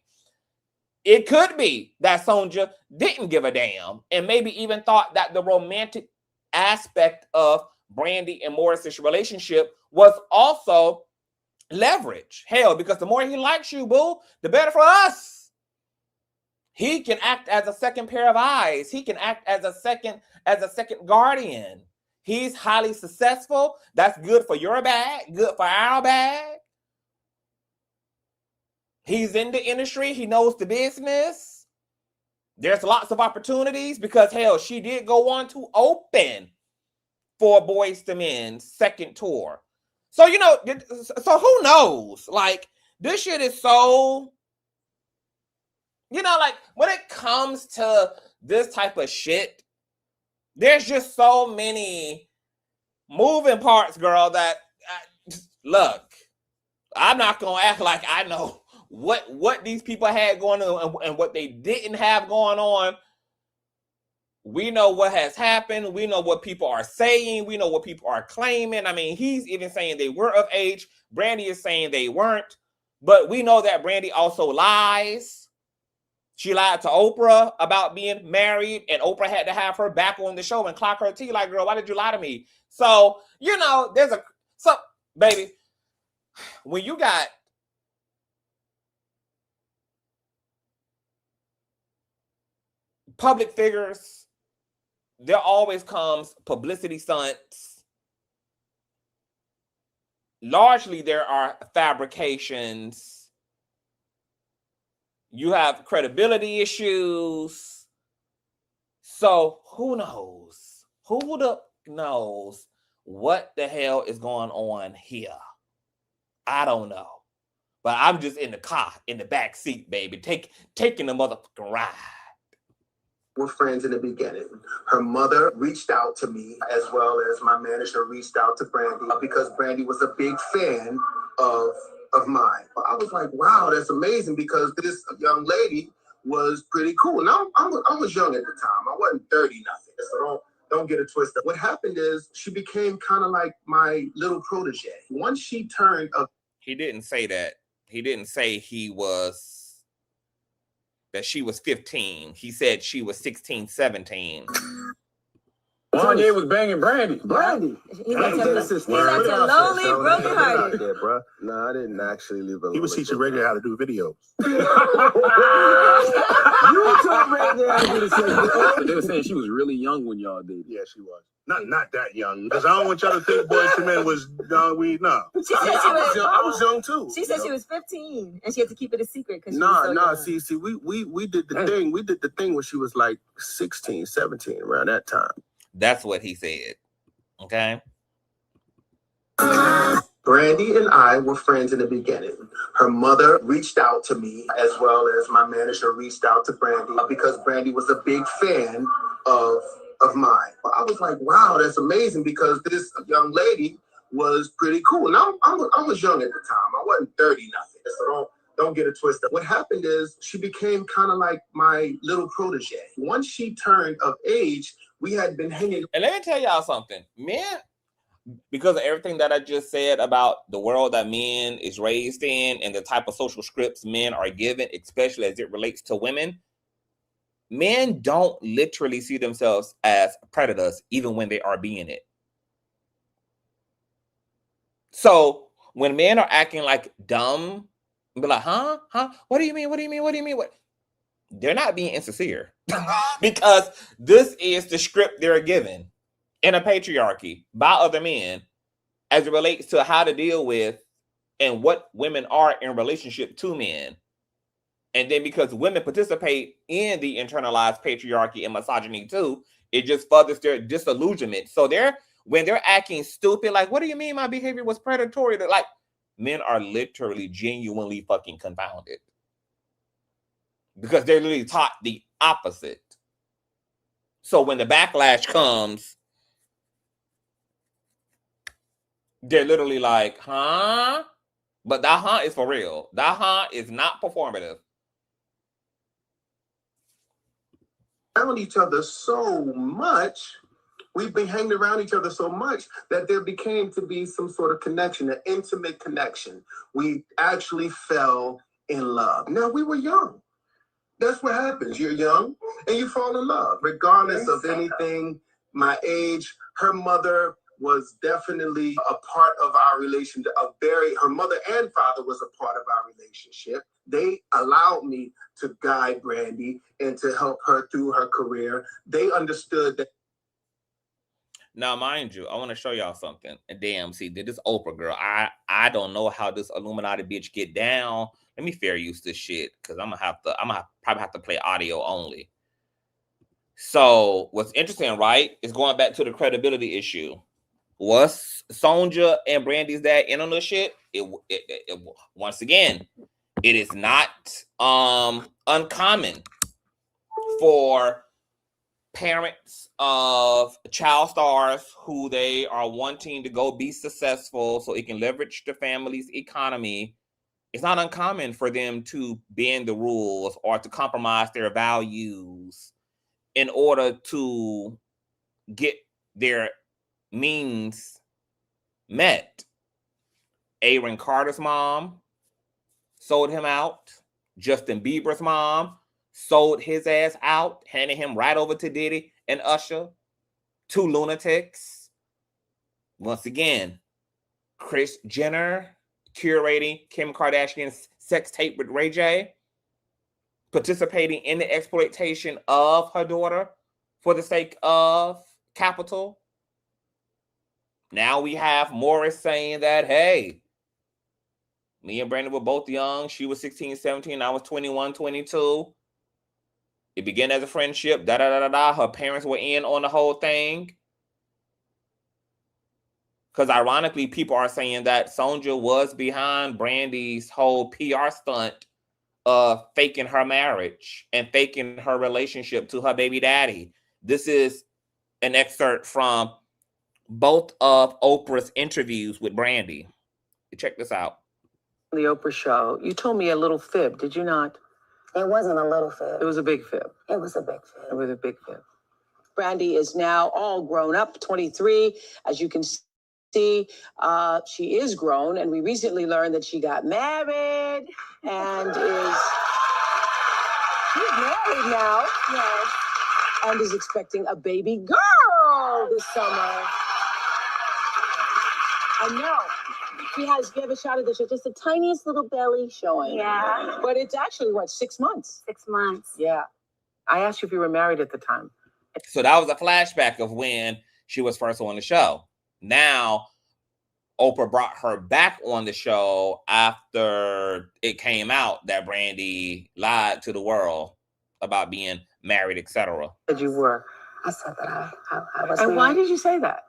it could be that Sonja didn't give a damn and maybe even thought that the romantic aspect of Brandy and Morris's relationship was also leverage. Hell, because the more he likes you, boo, the better for us. He can act as a second pair of eyes. He can act as a second guardian. He's highly successful. That's good for your bag, good for our bag. He's in the industry. He knows the business. There's lots of opportunities because, hell, she did go on to open for Boyz2Men's second tour. So, you know, so who knows? Like, this shit is so, you know, like, when it comes to this type of shit, there's just so many moving parts, girl, that, look, I'm not going to act like I know what these people had going on and what they didn't have going on. We know what has happened. We know what people are saying. We know what people are claiming. I mean, he's even saying they were of age. Brandy is saying they weren't. But we know that Brandy also lies. She lied to Oprah about being married, and Oprah had to have her back on the show and clock her tea like, girl, why did you lie to me? So, you know, baby, when you got public figures, there always comes publicity stunts. Largely, there are fabrications. You have credibility issues. So who knows? Who knows what the hell is going on here? I don't know. But I'm just in the car, in the back seat, baby, taking the motherfucking ride. We're friends in the beginning. Her mother reached out to me as well as my manager reached out to Brandy because Brandy was a big fan of mine. I was like, wow, that's amazing because this young lady was pretty cool. Now, I was young at the time. I wasn't 30 nothing, so don't get it twisted. What happened is she became kind of like my little protege. Once she turned up. He didn't say that. He didn't say that she was 15. He said she was 16, 17. Wanya was banging Brandy. He left you lonely, brokenhearted. No, I didn't actually leave He was teaching Reggae how to do videos. You told Reggae how to do the same. They were saying she was really young when y'all did. Yeah, she was. Not that young. Because I don't want y'all to think Boyz2Men was young. She said I was young too. She said she was 15 and she had to keep it a secret because See, we did the thing. We did the thing when she was like 16, 17, around that time. That's what he said. Okay. Brandy and I were friends in the beginning. Her mother reached out to me as well as my manager reached out to Brandy because Brandy was a big fan of mine. I was like, wow, that's amazing because this young lady was pretty cool. Now, I was young at the time. I wasn't 30 nothing, so don't get it twisted. What happened is she became kind of like my little protege. Once she turned of age, we had been hanging. And let me tell y'all something. Men, because of everything that I just said about the world that men is raised in and the type of social scripts men are given, especially as it relates to women, men don't literally see themselves as predators even when they are being it. So when men are acting like dumb, be like, huh? What do you mean? What? They're not being insincere because this is the script they're given in a patriarchy by other men as it relates to how to deal with and what women are in relationship to men. And then because women participate in the internalized patriarchy and misogyny too, it just furthers their disillusionment. So when they're acting stupid, like, what do you mean my behavior was predatory? They're like, men are literally genuinely fucking confounded because they're literally taught the opposite. So when the backlash comes, they're literally like, huh? But that huh is for real. That huh is not performative. Around each other so much, we've been hanging around each other so much that there became to be some sort of connection, an intimate connection. We actually fell in love. Now, we were young. That's what happens. You're young and you fall in love, regardless of anything, my age. Her mother was definitely a part of our relationship. Her mother and father was a part of our relationship. They allowed me to guide Brandy and to help her through her career. They understood that. Now, mind you, I want to show y'all something. And damn, see, this Oprah girl, I don't know how this Illuminati bitch get down. Let me fair use this shit because I'm gonna probably have to play audio only. So what's interesting, right, is going back to the credibility issue. Was Sonja and Brandy's dad in on this shit? It once again, it is not uncommon for parents of child stars who they are wanting to go be successful so it can leverage the family's economy. It's not uncommon for them to bend the rules or to compromise their values in order to get their means met. Aaron Carter's mom sold him out. Justin Bieber's mom sold his ass out, handing him right over to Diddy and Usher. Two lunatics. Once again, Kris Jenner curating Kim Kardashian's sex tape with Ray J, participating in the exploitation of her daughter for the sake of capital. Now we have Morris saying that, hey, me and Brandy were both young. She was 16, 17. I was 21, 22. It began as a friendship. Her parents were in on the whole thing. Because ironically, people are saying that Sonja was behind Brandy's whole PR stunt of faking her marriage and faking her relationship to her baby daddy. This is an excerpt from both of Oprah's interviews with Brandy. Check this out. The Oprah show, you told me a little fib, did you not? It wasn't a little fib. It was a big fib. It was a big fib. It was a big fib. Brandy is now all grown up, 23. As you can see, she is grown, and we recently learned that she got married and she's married now, yes, and is expecting a baby girl this summer. I know. You have a shot of this, just the tiniest little belly showing. Yeah. But it's actually, 6 months? 6 months. Yeah. I asked you if you were married at the time. So that was a flashback of when she was first on the show. Now, Oprah brought her back on the show after it came out that Brandy lied to the world about being married, etc. That you were. I said that I was And married. why did you say that?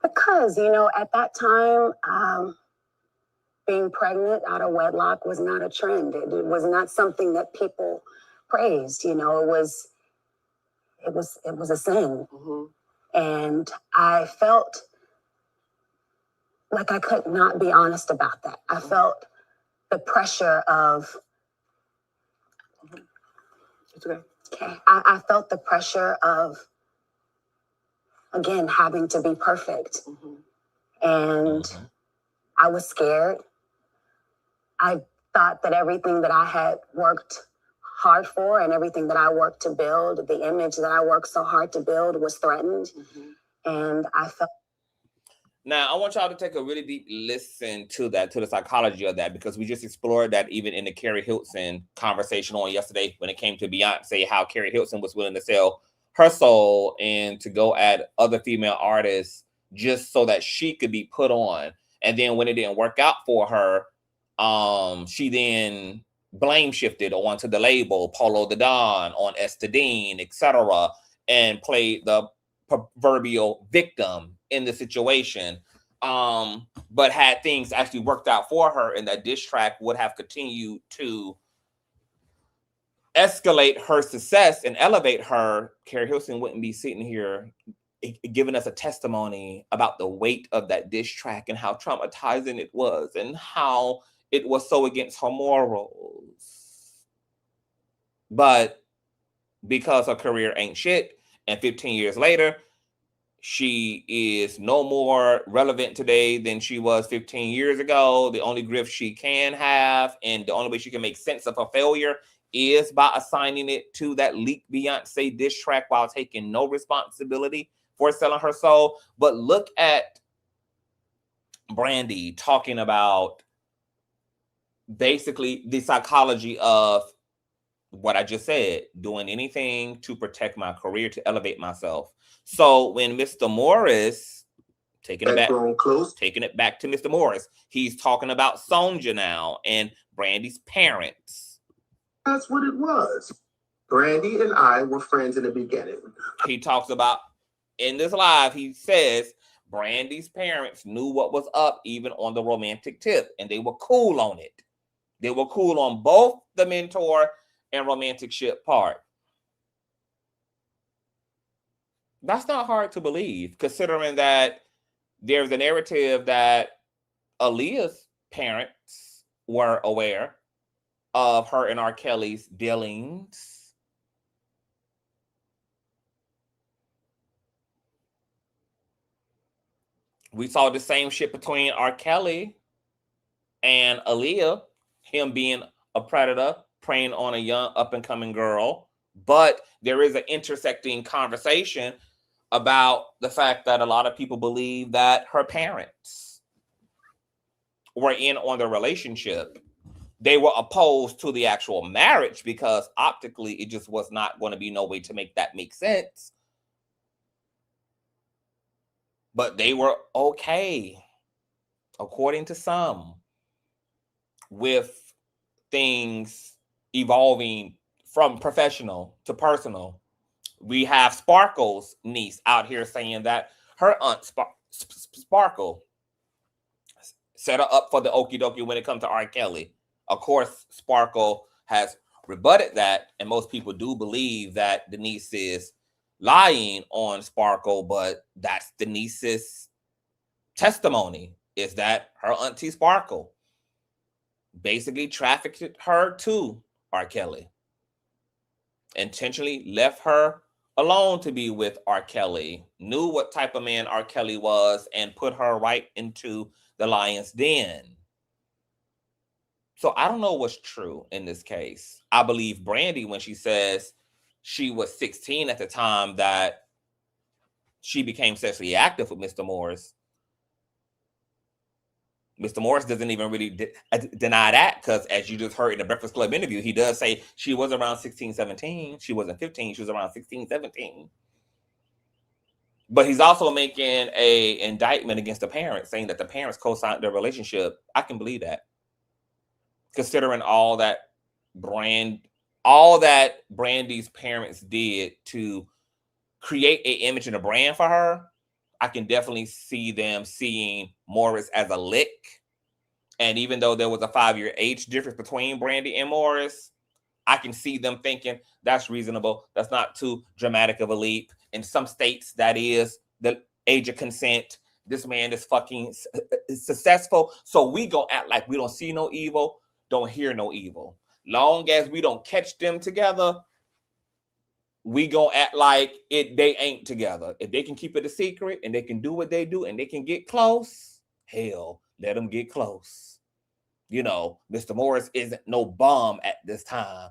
Because, at that time, being pregnant out of wedlock was not a trend. It was not something that people praised. It was a sin. Mm-hmm. And I felt like I could not be honest about that. I felt the pressure of. It's okay. Okay. I felt the pressure of, again, having to be perfect. Mm-hmm. And I was scared. I thought that everything that I had worked hard for and everything that I worked to build, the image that I worked so hard to build, was threatened. Mm-hmm. And I felt. Now, I want y'all to take a really deep listen to that, to the psychology of that, because we just explored that even in the Carrie Hilton conversation on yesterday when it came to Beyonce, how Carrie Hilton was willing to sell her soul and to go at other female artists just so that she could be put on. And then when it didn't work out for her, she then blame shifted onto the label, Polo the Don, on Estadine, etc., and played the proverbial victim in the situation. But had things actually worked out for her and that diss track would have continued to escalate her success and elevate her, Carrie Hilton wouldn't be sitting here giving us a testimony about the weight of that diss track and how traumatizing it was and how it was so against her morals. But because her career ain't shit, and 15 years later, she is no more relevant today than she was 15 years ago. The only grift she can have and the only way she can make sense of her failure is by assigning it to that leaked Beyonce diss track while taking no responsibility for selling her soul. But look at Brandy talking about basically the psychology of what I just said, doing anything to protect my career, to elevate myself. So when Mr. Morris, taking it back to Mr. Morris, he's talking about Sonja now and Brandy's parents. That's what it was. Brandy and I were friends in the beginning. He talks about, in this live, he says Brandy's parents knew what was up even on the romantic tip, and they were cool on it. They were cool on both the mentor and romantic ship part. That's not hard to believe, considering that there's a narrative that Aaliyah's parents were aware of her and R. Kelly's dealings. We saw the same shit between R. Kelly and Aaliyah, him being a predator, preying on a young up-and-coming girl. But there is an intersecting conversation about the fact that a lot of people believe that her parents were in on the relationship. They were opposed to the actual marriage because optically it just was not going to be no way to make that make sense. But they were okay, according to some, with things evolving from professional to personal. We have Sparkle's niece out here saying that her aunt Sparkle set her up for the okie dokie when it comes to R. Kelly. Of course, Sparkle has rebutted that, and most people do believe that the niece is lying on Sparkle, but that's the niece's testimony, is that her auntie Sparkle basically trafficked her to R. Kelly, intentionally left her alone to be with R. Kelly, knew what type of man R. Kelly was, and put her right into the lion's den. So I don't know what's true in this case. I believe Brandy when she says she was 16 at the time that she became sexually active with Mr. Morris. Mr. Morris doesn't even really deny that, because as you just heard in the Breakfast Club interview, he does say she was around 16, 17. She wasn't 15. She was around 16, 17. But he's also making an indictment against the parents, saying that the parents co-signed their relationship. I can believe that, considering all that Brandy's parents did to create an image and a brand for her. I can definitely see them seeing Morris as a lick. And even though there was a 5-year age difference between Brandy and Morris, I can see them thinking that's reasonable. That's not too dramatic of a leap. In some states, that is the age of consent. This man is fucking successful. So we gonna act like we don't see no evil, don't hear no evil. Long as we don't catch them together, we gonna act like they ain't together. If they can keep it a secret and they can do what they do and they can get close, hell, let them get close. You know, Mr. Morris isn't no bum at this time.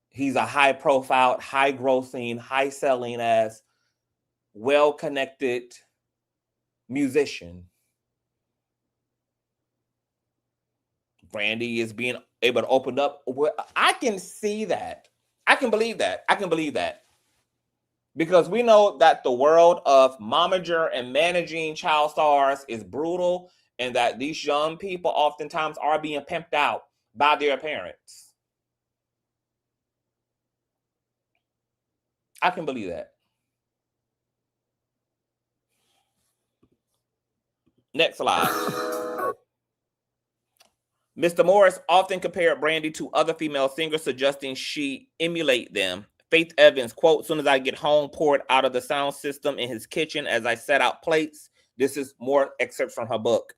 He's a high profile, high grossing, high selling as well-connected musician. Brandy is being able to open up. I can see that. I can believe that. I can believe that. Because we know that the world of momager and managing child stars is brutal, and that these young people oftentimes are being pimped out by their parents. I can believe that. Next slide. Mr. Morris often compared Brandy to other female singers, suggesting she emulate them. Faith Evans, quote, "Soon as I get home, poured out of the sound system in his kitchen as I set out plates." This is more excerpts from her book.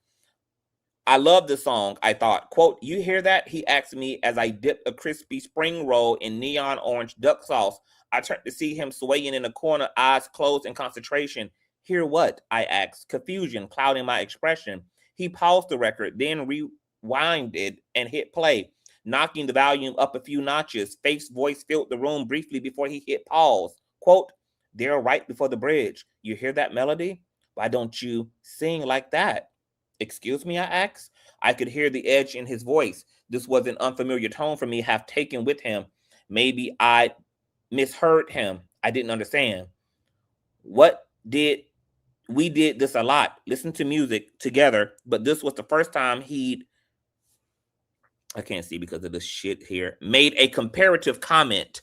"I love the song, I thought. Quote, "You hear that?" he asked me as I dipped a crispy spring roll in neon orange duck sauce. I turned to see him swaying in a corner, eyes closed in concentration. "Hear what?" I asked, confusion clouding my expression. He paused the record, then rewinded and hit play, knocking the volume up a few notches. Faith's voice filled the room briefly before he hit pause. Quote, They're right before the bridge. You hear that melody? Why don't you sing like that? Excuse me, I asked. I could hear the edge in his voice. This was an unfamiliar tone for me, half taken with him. Maybe I misheard him. I didn't understand. We did this a lot, listen to music together, but this was the first time I can't see because of this shit here, made a comparative comment.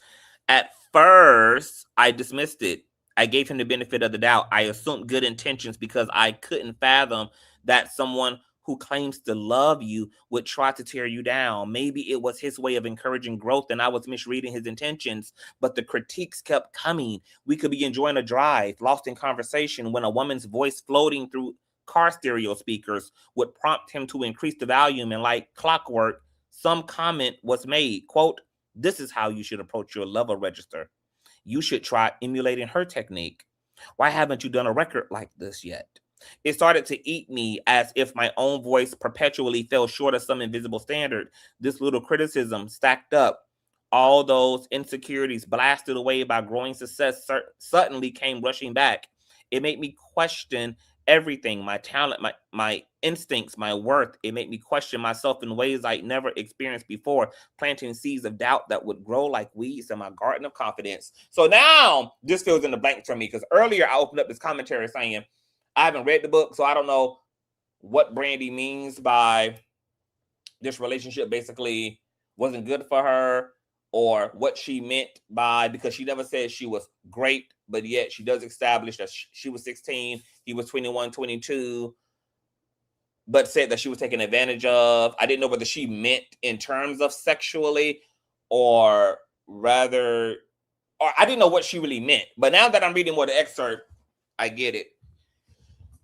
At first, I dismissed it. I gave him the benefit of the doubt. I assumed good intentions because I couldn't fathom that someone who claims to love you would try to tear you down. Maybe it was his way of encouraging growth and I was misreading his intentions, but the critiques kept coming. We could be enjoying a drive, lost in conversation, when a woman's voice floating through car stereo speakers would prompt him to increase the volume, and like clockwork, some comment was made, quote, "This is how you should approach your level register. You should try emulating her technique. Why haven't you done a record like this yet?" It started to eat me as if my own voice perpetually fell short of some invisible standard. This little criticism stacked up. All those insecurities blasted away by growing success suddenly came rushing back. It made me question everything, my talent, my instincts, my worth. It made me question myself in ways I'd never experienced before, planting seeds of doubt that would grow like weeds in my garden of confidence. So now this fills in the blanks for me, because earlier I opened up this commentary saying, I haven't read the book, so I don't know what Brandy means by this relationship basically wasn't good for her, or what she meant by, because she never said she was great, but yet she does establish that she was 16, he was 21, 22, but said that she was taken advantage of. I didn't know whether she meant in terms of sexually, or rather, or I didn't know what she really meant. But now that I'm reading more the excerpt, I get it.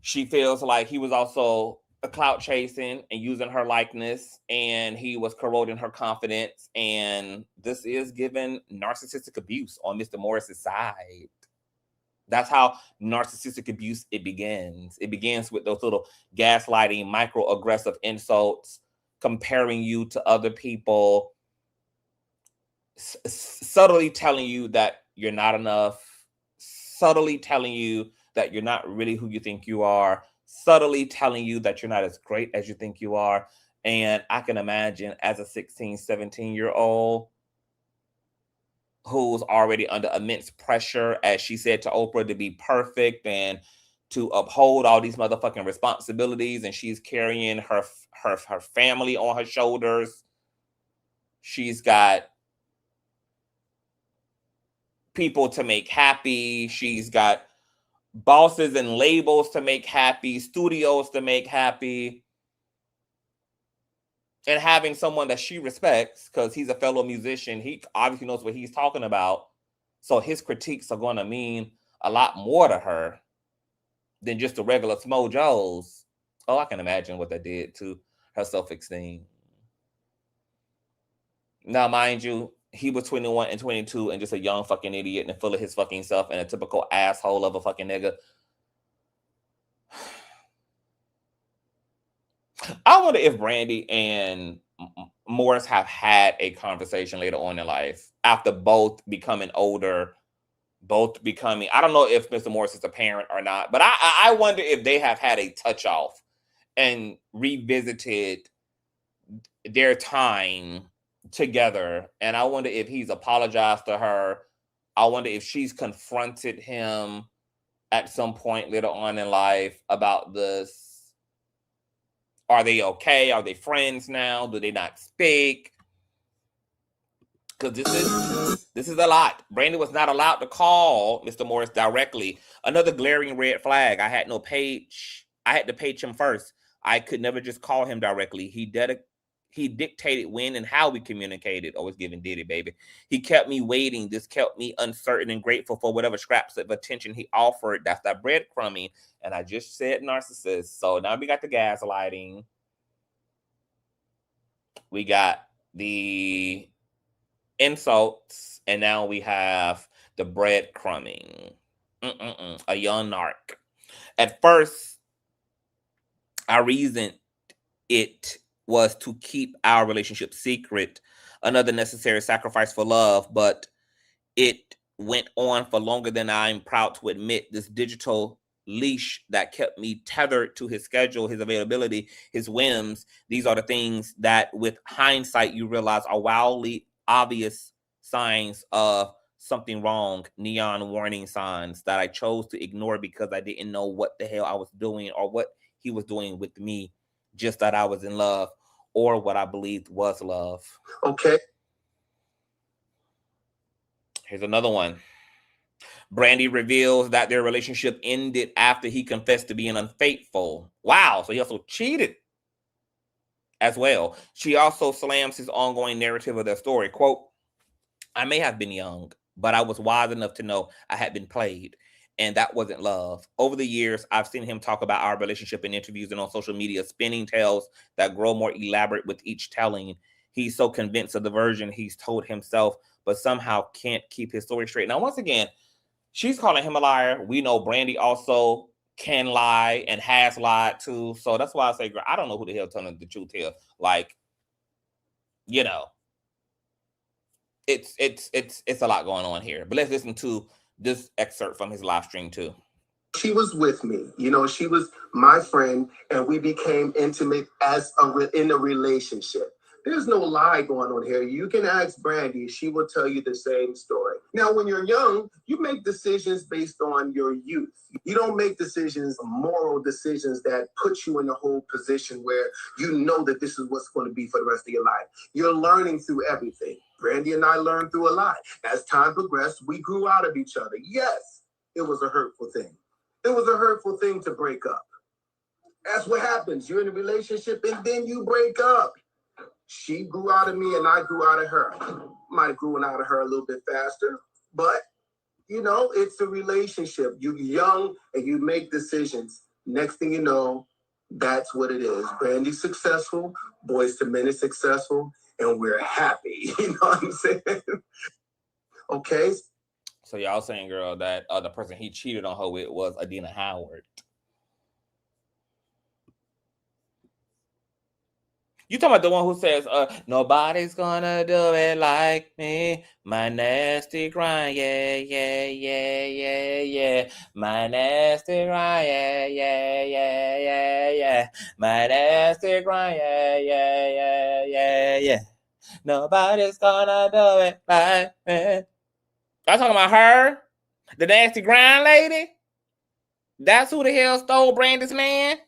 She feels like he was also a clout chasing and using her likeness, and he was corroding her confidence. And this is giving narcissistic abuse on Mr. Morris's side. That's how narcissistic abuse it begins. It begins with those little gaslighting, microaggressive insults, comparing you to other people, subtly telling you that you're not enough, subtly telling you that you're not really who you think you are, subtly telling you that you're not as great as you think you are. And I can imagine as a 16, 17-year-old who's already under immense pressure, as she said to Oprah, to be perfect and to uphold all these motherfucking responsibilities. And she's carrying her family on her shoulders. She's got people to make happy. She's got bosses and labels to make happy, studios to make happy, and having someone that she respects, because he's a fellow musician, he obviously knows what he's talking about, so his critiques are going to mean a lot more to her than just the regular smojos. Oh, I can imagine what that did to her self-esteem. Now, mind you, he was 21 and 22 and just a young fucking idiot and full of his fucking self and a typical asshole of a fucking nigga. I wonder if Brandy and Morris have had a conversation later on in life after both becoming older, both becoming, I don't know if Mr. Morris is a parent or not, but I wonder if they have had a touch off and revisited their time together. And I wonder if he's apologized to her. I wonder if she's confronted him at some point later on in life about this. Are they okay? Are they friends now? Do they not speak? Because this is a lot. Brandy was not allowed to call Mr. Morris directly. Another glaring red flag. I had to page him first. I could never just call him directly. He dictated when and how we communicated. Always giving Diddy, baby. He kept me waiting. This kept me uncertain and grateful for whatever scraps of attention he offered. That's that breadcrumbing. And I just said narcissist. So now we got the gaslighting. We got the insults. And now we have the breadcrumbing. A young narc. At first, I reasoned it was to keep our relationship secret, another necessary sacrifice for love, but it went on for longer than I'm proud to admit. This digital leash that kept me tethered to his schedule, his availability, his whims. These are the things that with hindsight you realize are wildly obvious signs of something wrong, neon warning signs that I chose to ignore because I didn't know what the hell I was doing or what he was doing with me, just that I was in love or what I believed was love. Okay. Here's another one. Brandy reveals that their relationship ended after he confessed to being unfaithful. Wow, so he also cheated as well. She also slams his ongoing narrative of their story. Quote, I may have been young, but I was wise enough to know I had been played, and that wasn't love. Over the years, I've seen him talk about our relationship in interviews and on social media, spinning tales that grow more elaborate with each telling. He's so convinced of the version he's told himself, but somehow can't keep his story straight. Now, once again, she's calling him a liar. We know Brandy also can lie and has lied too. So that's why I say, girl, I don't know who the hell telling the truth here. Like, you know, it's a lot going on here. But let's listen to this excerpt from his live stream too. She was with me, you know, she was my friend, and we became intimate as in a relationship. There's no lie going on here. You can ask Brandy, she will tell you the same story. Now, when you're young, you make decisions based on your youth. You don't make decisions, moral decisions that put you in a whole position where you know that this is what's going to be for the rest of your life. You're learning through everything. Brandy and I learned through a lot. As time progressed, we grew out of each other. Yes, it was a hurtful thing. It was a hurtful thing to break up. That's what happens. You're in a relationship and then you break up. She grew out of me and I grew out of her. Might have grown out of her a little bit faster, but you know, it's a relationship. You're young and you make decisions. Next thing you know, that's what it is. Brandy's successful, Boyz2Men is successful, and we're happy. You know what I'm saying? Okay. So y'all saying, girl, that the person he cheated on her with was Adina Howard. You talking about the one who says, nobody's gonna do it like me. My nasty grind, yeah, yeah, yeah, yeah, yeah. My nasty grind, yeah, yeah, yeah, yeah, yeah. My nasty grind, yeah, yeah, yeah, yeah, yeah. Nobody's gonna do it like me. I'm talking about her, the nasty grind lady. That's who the hell stole Brandy's man.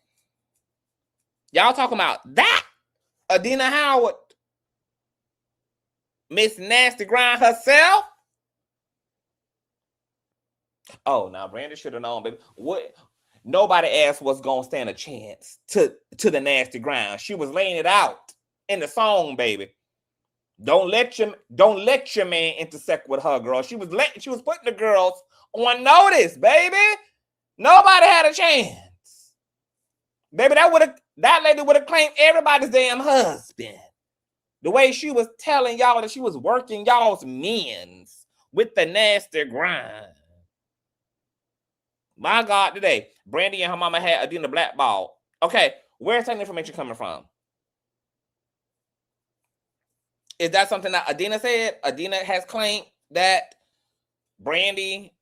Y'all talking about that? Adina Howard, Miss Nasty Grind herself. Oh, now Brandy should have known, baby. What? Nobody asked what's gonna stand a chance to the Nasty Grind. She was laying it out in the song, baby. Don't let your man intersect with her, girl. She was putting the girls on notice, baby. Nobody had a chance, baby. That lady would have claimed everybody's damn husband. The way she was telling y'all that she was working y'all's men's with the nasty grind. My God, today, Brandy and her mama had Adina blackball. Okay, where's that information coming from? Is that something that Adina said? Adina has claimed that Brandy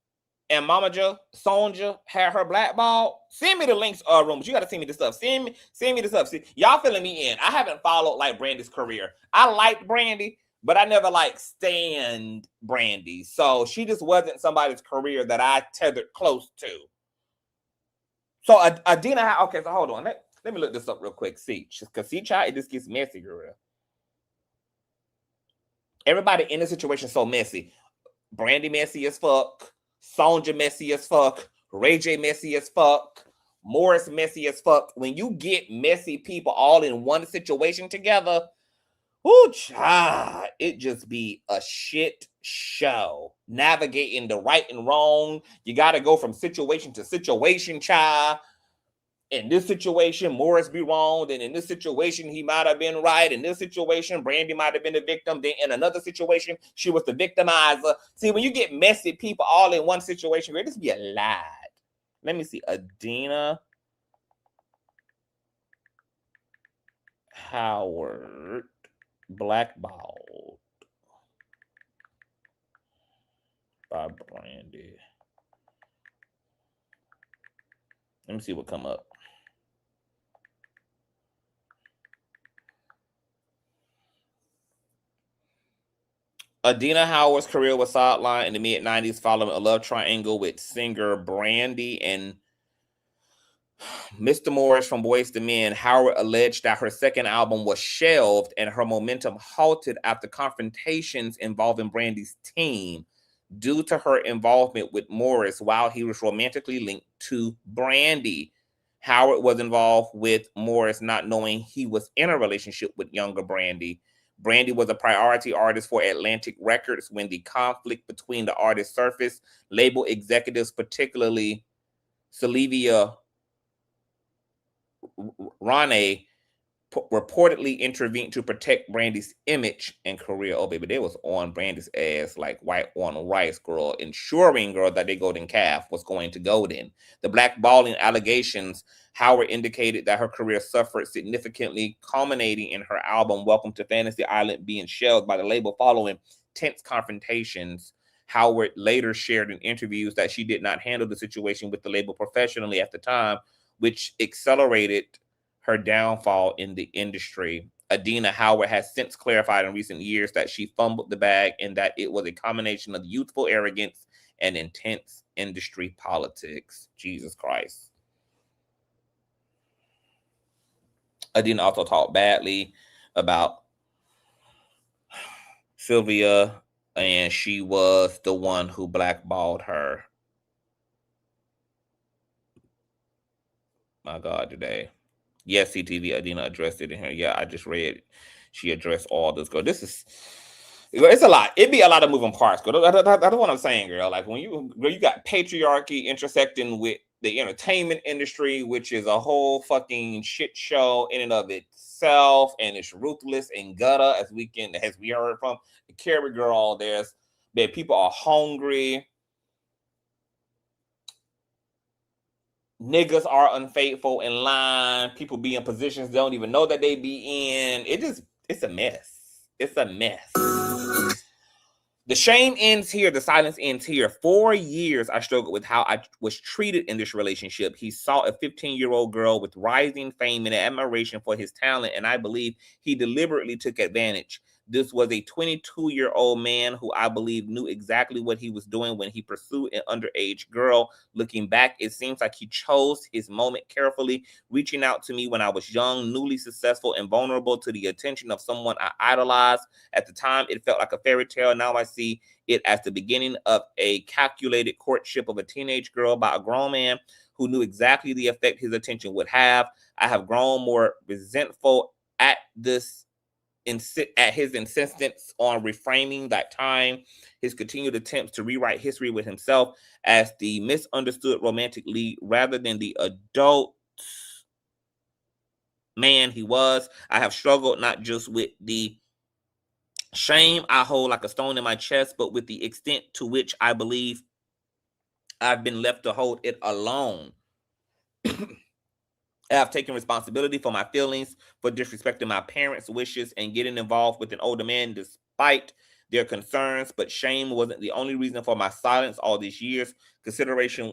and Mamaja, Sonja had her blackball. Send me the links, Rumors. You got to send me the stuff. Send me the stuff. See, y'all filling me in. I haven't followed like Brandy's career. I like Brandy, but I never like stand Brandy. So she just wasn't somebody's career that I tethered close to. So Adina, okay, so hold on. Let me look this up real quick. See, because child, it just gets messy, girl. Everybody in the situation so messy. Brandy messy as fuck. Sonja messy as fuck. Ray J messy as fuck. Morris messy as fuck. When you get messy people all in one situation together, whoo, child, it just be a shit show. Navigating the right and wrong. You got to go from situation to situation, child. In this situation, Morris be wrong. Then in this situation, he might have been right. In this situation, Brandy might have been the victim. Then in another situation, she was the victimizer. See, when you get messy people all in one situation, this be a lie. Let me see. Adina Howard blackballed. by Brandy. Let me see what come up. Adina Howard's career was sidelined in the mid-90s following a love triangle with singer Brandy and Mr. Morris from Boyz2Men. Howard alleged that her second album was shelved and her momentum halted after confrontations involving Brandy's team due to her involvement with Morris while he was romantically linked to Brandy. Howard was involved with Morris not knowing he was in a relationship with younger Brandy. Brandy was a priority artist for Atlantic Records when the conflict between the artists surfaced. Label executives, particularly Sylvia Rane, reportedly intervened to protect Brandy's image and career. Oh, baby, they was on Brandy's ass like white on rice, girl, ensuring, girl, that their golden calf was going to golden. The blackballing allegations, Howard indicated that her career suffered significantly, culminating in her album Welcome to Fantasy Island being shelved by the label following tense confrontations. Howard later shared in interviews that she did not handle the situation with the label professionally at the time, which accelerated her downfall in the industry. Adina Howard has since clarified in recent years that she fumbled the bag and that it was a combination of youthful arrogance and intense industry politics. Jesus Christ. Adina also talked badly about Sylvia, and she was the one who blackballed her. My God, today. Yes, CTV, Adina addressed it in here. Yeah, I just read it. She addressed all this. Girl, this is, it's a lot. It'd be a lot of moving parts. Girl, that's what I'm saying, girl. Like when you got patriarchy intersecting with the entertainment industry, which is a whole fucking shit show in and of itself, and it's ruthless and gutter, as we heard from the Carrie girl. That people are hungry. Niggas are unfaithful in line. People be in positions they don't even know that they be in. It's a mess. It's a mess. The shame ends here. The silence ends here. 4 years I struggled with how I was treated in this relationship. He saw a 15-year-old girl with rising fame and admiration for his talent, and I believe he deliberately took advantage. This was a 22-year-old man who I believe knew exactly what he was doing when he pursued an underage girl. Looking back, it seems like he chose his moment carefully, reaching out to me when I was young, newly successful, and vulnerable to the attention of someone I idolized. At the time, it felt like a fairy tale. Now I see it as the beginning of a calculated courtship of a teenage girl by a grown man who knew exactly the effect his attention would have. I have grown more resentful at his insistence on reframing that time, his continued attempts to rewrite history with himself as the misunderstood romantic lead rather than the adult man he was. I have struggled not just with the shame I hold like a stone in my chest, but with the extent to which I believe I've been left to hold it alone. I have taken responsibility for my feelings, for disrespecting my parents' wishes and getting involved with an older man despite their concerns. But shame wasn't the only reason for my silence all these years. Consideration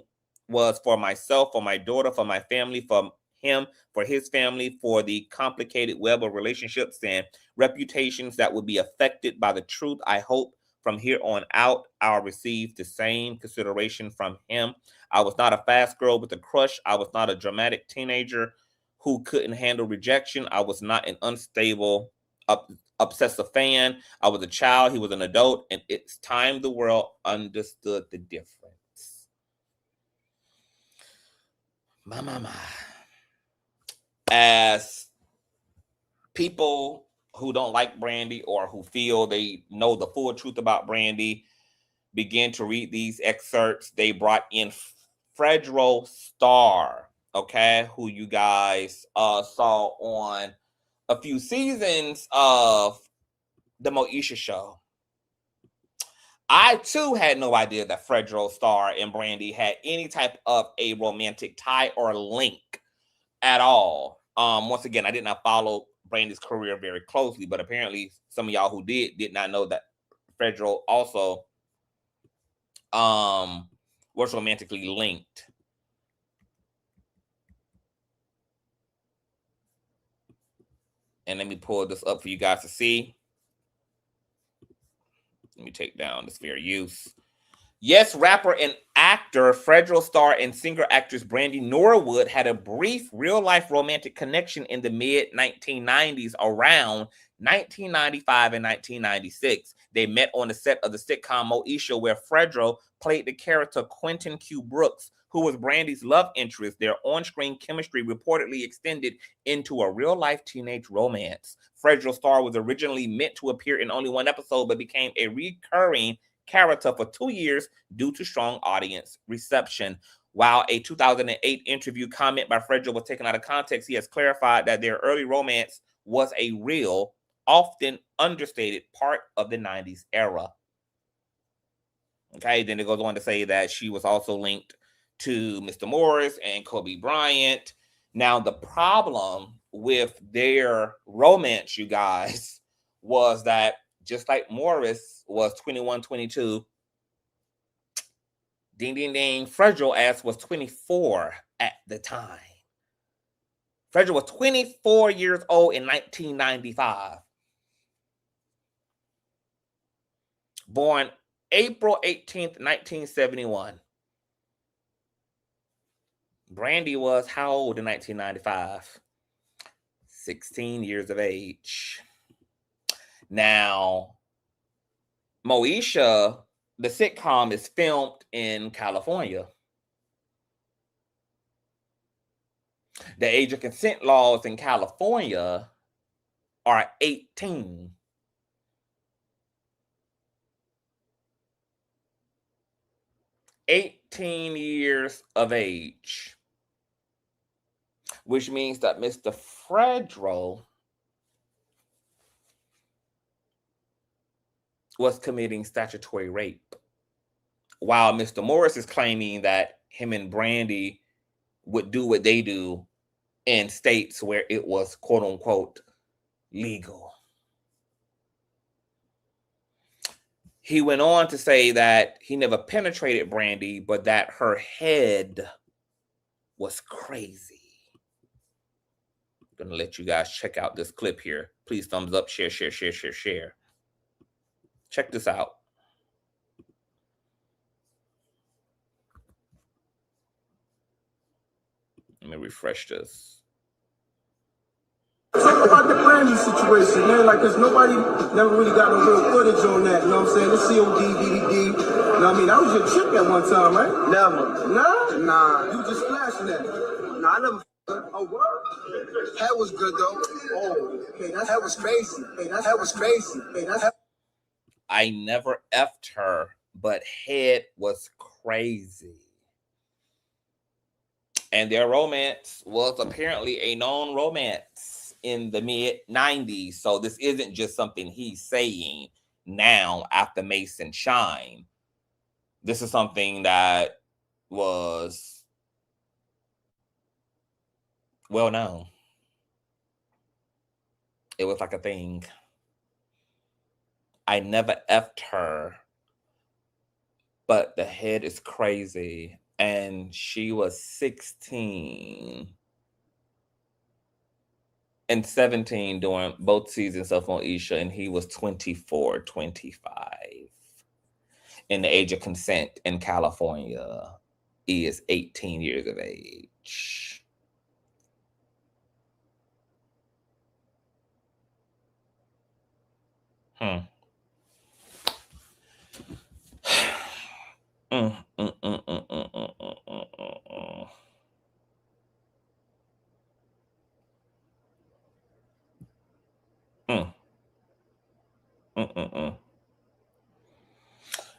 was for myself, for my daughter, for my family, for him, for his family, for the complicated web of relationships and reputations that would be affected by the truth. I hope from here on out, I'll receive the same consideration from him. I was not a fast girl with a crush. I was not a dramatic teenager who couldn't handle rejection. I was not an unstable, obsessive fan. I was a child. He was an adult. And it's time the world understood the difference. My. As people who don't like Brandy or who feel they know the full truth about Brandy begin to read these excerpts, they brought in Fredo Starr, okay, who you guys saw on a few seasons of the Moesha show. I too had no idea that Fredo Starr and Brandy had any type of a romantic tie or link at all. Once again, I did not follow Brandy's career very closely, but apparently some of y'all who did not know that Fredo also was romantically linked. And let me pull this up for you guys to see. Let me take down this fair use. Yes, rapper and actor Fredo Starr and singer-actress Brandy Norwood had a brief real-life romantic connection in the mid-1990s, around 1995 and 1996. They met on the set of the sitcom Moesha, where Fredo played the character Quentin Q. Brooks, who was Brandy's love interest. Their on-screen chemistry reportedly extended into a real-life teenage romance. Fredo Starr was originally meant to appear in only one episode, but became a recurring character for 2 years due to strong audience reception. While a 2008 interview comment by Fredo was taken out of context, he has clarified that their early romance was a real, often understated part of the 90s era. Okay, then it goes on to say that she was also linked to Mr. Morris and Kobe Bryant. Now, the problem with their romance, you guys, was that just like Morris was 21, 22, ding, ding, ding, Fredo ass was 24 at the time. Fredo was 24 years old in 1995. Born April 18th, 1971. Brandy was how old in 1995? 16 years of age. Now, Moesha, the sitcom, is filmed in California. The age of consent laws in California are 18. "18 years of age," which means that Mr. Fredo was committing statutory rape, while Mr. Morris is claiming that him and Brandy would do what they do in states where it was quote unquote legal. He went on to say that he never penetrated Brandy, but that her head was crazy. I'm gonna let you guys check out this clip here. Please thumbs up, share, share, share, share, share. Check this out. Let me refresh this. Talk about the Brandy situation, man. Like, cause nobody never really got no real footage on that. You know what I'm saying? The COD, DVD. You know what I mean? That was your chick at one time, right? Never. Nah. You just flashing that. Nah, I never. Oh, what? That was good though. Oh, okay, that was crazy. Hey, that was crazy. Hey, that's. I never effed her, but head was crazy. And their romance was apparently a known romance in the mid-90s. So this isn't just something he's saying now after Mason Shine. This is something that was well known. It was like a thing. I never effed her, but the head is crazy. And she was 16 and 17 during both seasons of Moesha, and he was 24, 25. And the age of consent in California is 18 years of age.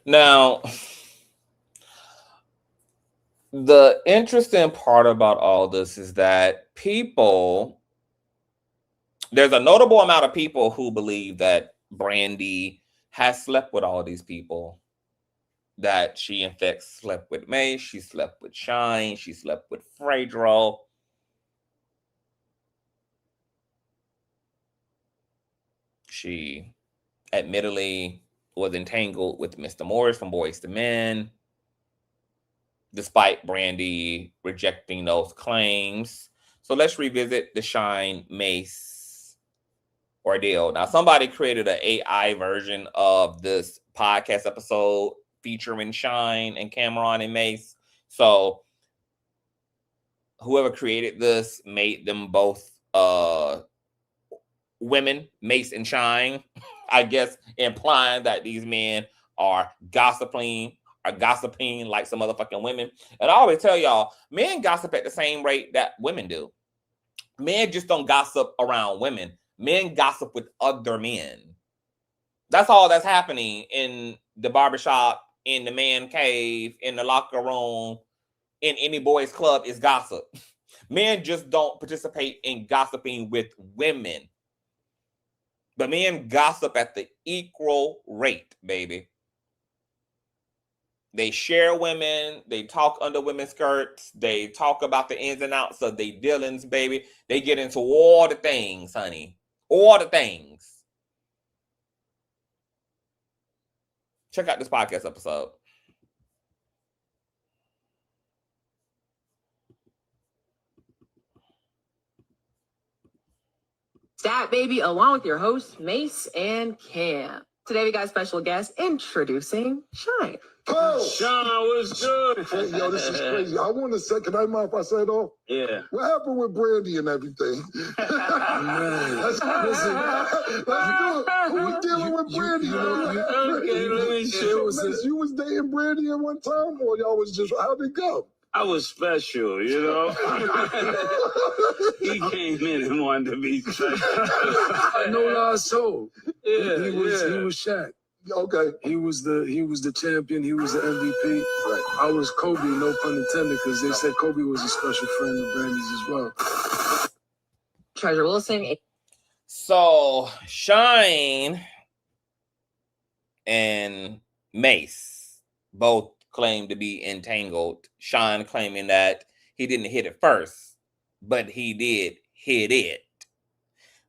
Now, the interesting part about all this is that there's a notable amount of people who believe that Brandy has slept with all these people. That she, in fact, slept with May, she slept with Shine, she slept with Fredo. She admittedly was entangled with Mr. Morris from Boyz2Men. despite Brandy rejecting those claims. So let's revisit the Shine Mace ordeal. Now, somebody created an AI version of this podcast episode featuring Shine and Cameron and Mace. So whoever created this made them both women, Mace and Shine, I guess, implying that these men are gossiping like some motherfucking women. And I always tell y'all, men gossip at the same rate that women do. Men just don't gossip around women. Men gossip with other men. That's all that's happening in the barbershop, in the man cave, in the locker room, in any boys club is gossip. Men just don't participate in gossiping with women. But men gossip at the equal rate, baby. They share women. They talk under women's skirts. They talk about the ins and outs of their dealings, baby. They get into all the things, honey. All the things. Check out this podcast episode. Stat Baby, along with your hosts, Mace and Cam. Today we got a special guest introducing Shine. Oh, Sean, what's good? Hey, yo, this is crazy. I want to say, can I mind if I say it all? Yeah. What happened with Brandy and everything? Man, let's do it. Who was dealing with Brandy? Okay, let me show you. You was dating Brandy at one time, or y'all was just, how'd it go? I was special, you know. He came in and wanted to be special. No lost soul. Yeah, he was Shaq. Okay. He was the champion. He was the MVP. Right. I was Kobe, no pun intended, because they said Kobe was a special friend of Brandy's as well. Treasure Wilson. So Shine and Mace both claim to be entangled. Shine claiming that he didn't hit it first, but he did hit it.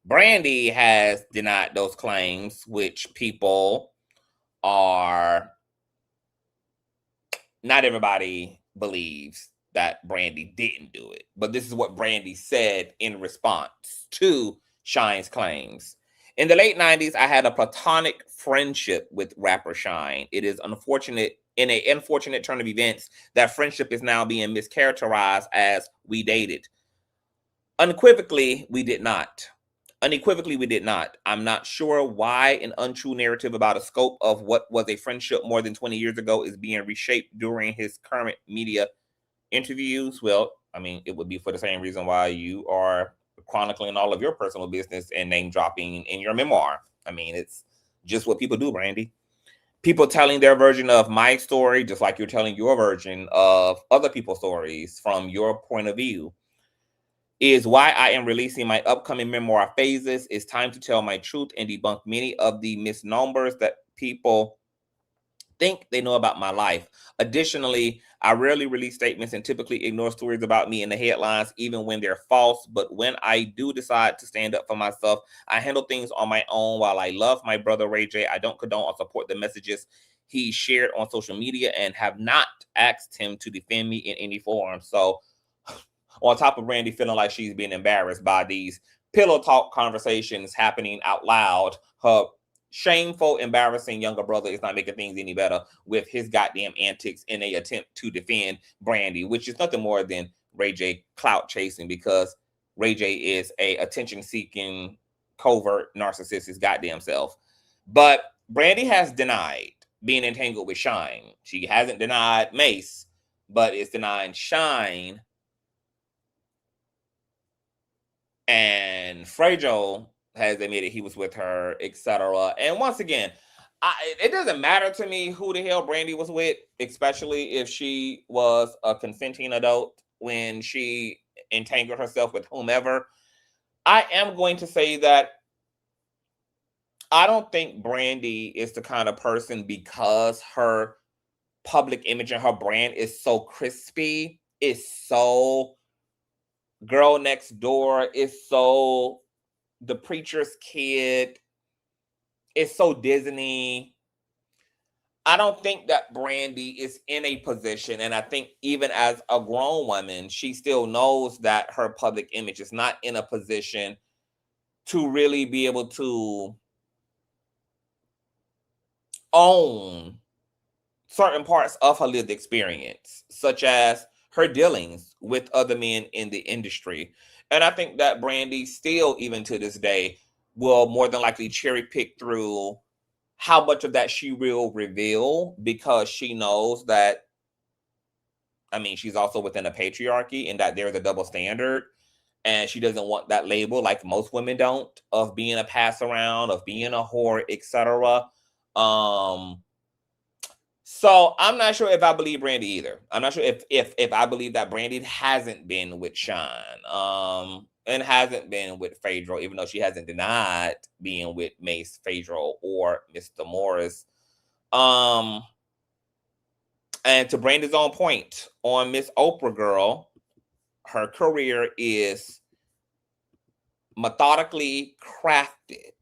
Brandy has denied those claims, which people are... Not everybody believes that Brandy didn't do it, but this is what Brandy said in response to Shine's claims. In the late 90s, I had a platonic friendship with rapper Shine. It is unfortunate, in an unfortunate turn of events, that friendship is now being mischaracterized as we dated. Unequivocally, we did not. I'm not sure why an untrue narrative about a scope of what was a friendship more than 20 years ago is being reshaped during his current media interviews. Well, I mean, it would be for the same reason why you are chronicling all of your personal business and name dropping in your memoir. I mean, it's just what people do, Brandy. People telling their version of my story, just like you're telling your version of other people's stories from your point of view, is why I am releasing my upcoming memoir, Phases. It's time to tell my truth and debunk many of the misnomers that people think they know about my life. Additionally, I rarely release statements and typically ignore stories about me in the headlines, even when they're false. But when I do decide to stand up for myself, I handle things on my own. While I love my brother Ray J, I don't condone or support the messages he shared on social media and have not asked him to defend me in any form. So on top of Brandy feeling like she's being embarrassed by these pillow talk conversations happening out loud, her shameful, embarrassing younger brother is not making things any better with his goddamn antics in an attempt to defend Brandy, which is nothing more than Ray J clout chasing, because Ray J is a attention-seeking, covert narcissist, his goddamn self. But Brandy has denied being entangled with Shine. She hasn't denied Mace, but is denying Shine. And Fredo has admitted he was with her, etc. And once again, it doesn't matter to me who the hell Brandy was with, especially if she was a consenting adult when she entangled herself with whomever. I am going to say that I don't think Brandy is the kind of person, because her public image and her brand is so crispy, is so girl next door, is so the preacher's kid, is so Disney. I don't think that Brandy is in a position, and I think even as a grown woman, she still knows that her public image is not in a position to really be able to own certain parts of her lived experience, such as her dealings with other men in the industry. And I think that Brandy still, even to this day, will more than likely cherry pick through how much of that she will reveal, because she knows that, I mean, she's also within a patriarchy and that there's a double standard. And she doesn't want that label, like most women don't, of being a pass around, of being a whore, etc. So I'm not sure if I believe Brandy either. I'm not sure if I believe that Brandy hasn't been with Sean, and hasn't been with Fredo, even though she hasn't denied being with Mace, Fredo, or Mr. Morris. And to Brandy's own point on Miss Oprah Girl, her career is methodically crafted.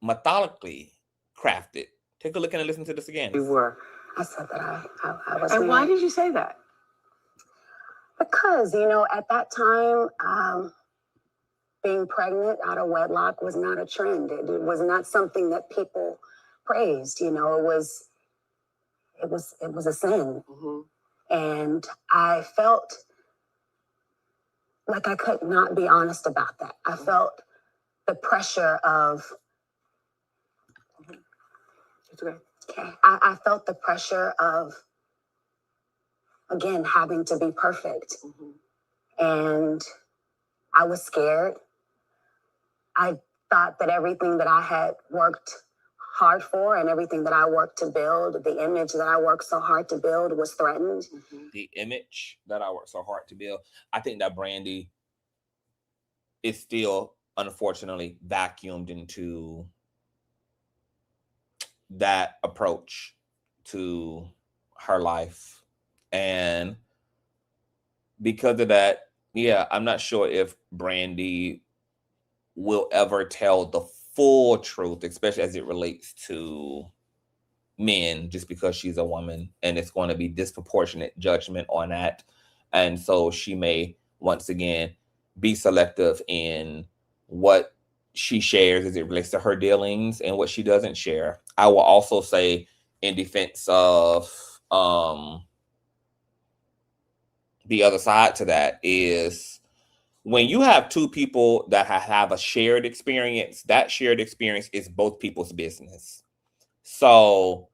Methodically crafted. Take a look and listen to this again. You were. I said that I was. And why did you say that? Because, you know, at that time, being pregnant out of wedlock was not a trend. It was not something that people praised. You know, it was a sin. Mm-hmm. And I felt like I could not be honest about that. I felt the pressure of, okay. I felt the pressure of, again, having to be perfect. Mm-hmm. And I was scared. I thought that everything that I had worked hard for and everything that I worked to build, the image that I worked so hard to build, was threatened. Mm-hmm. The image that I worked so hard to build. I think that Brandy is still, unfortunately, vacuumed into that approach to her life. And because of that, yeah, I'm not sure if Brandy will ever tell the full truth, especially as it relates to men, just because she's a woman, and it's going to be disproportionate judgment on that. And so she may once again be selective in what she shares as it relates to her dealings and what she doesn't share. I will also say, in defense of the other side to that, is when you have two people that have a shared experience, that shared experience is both people's business. So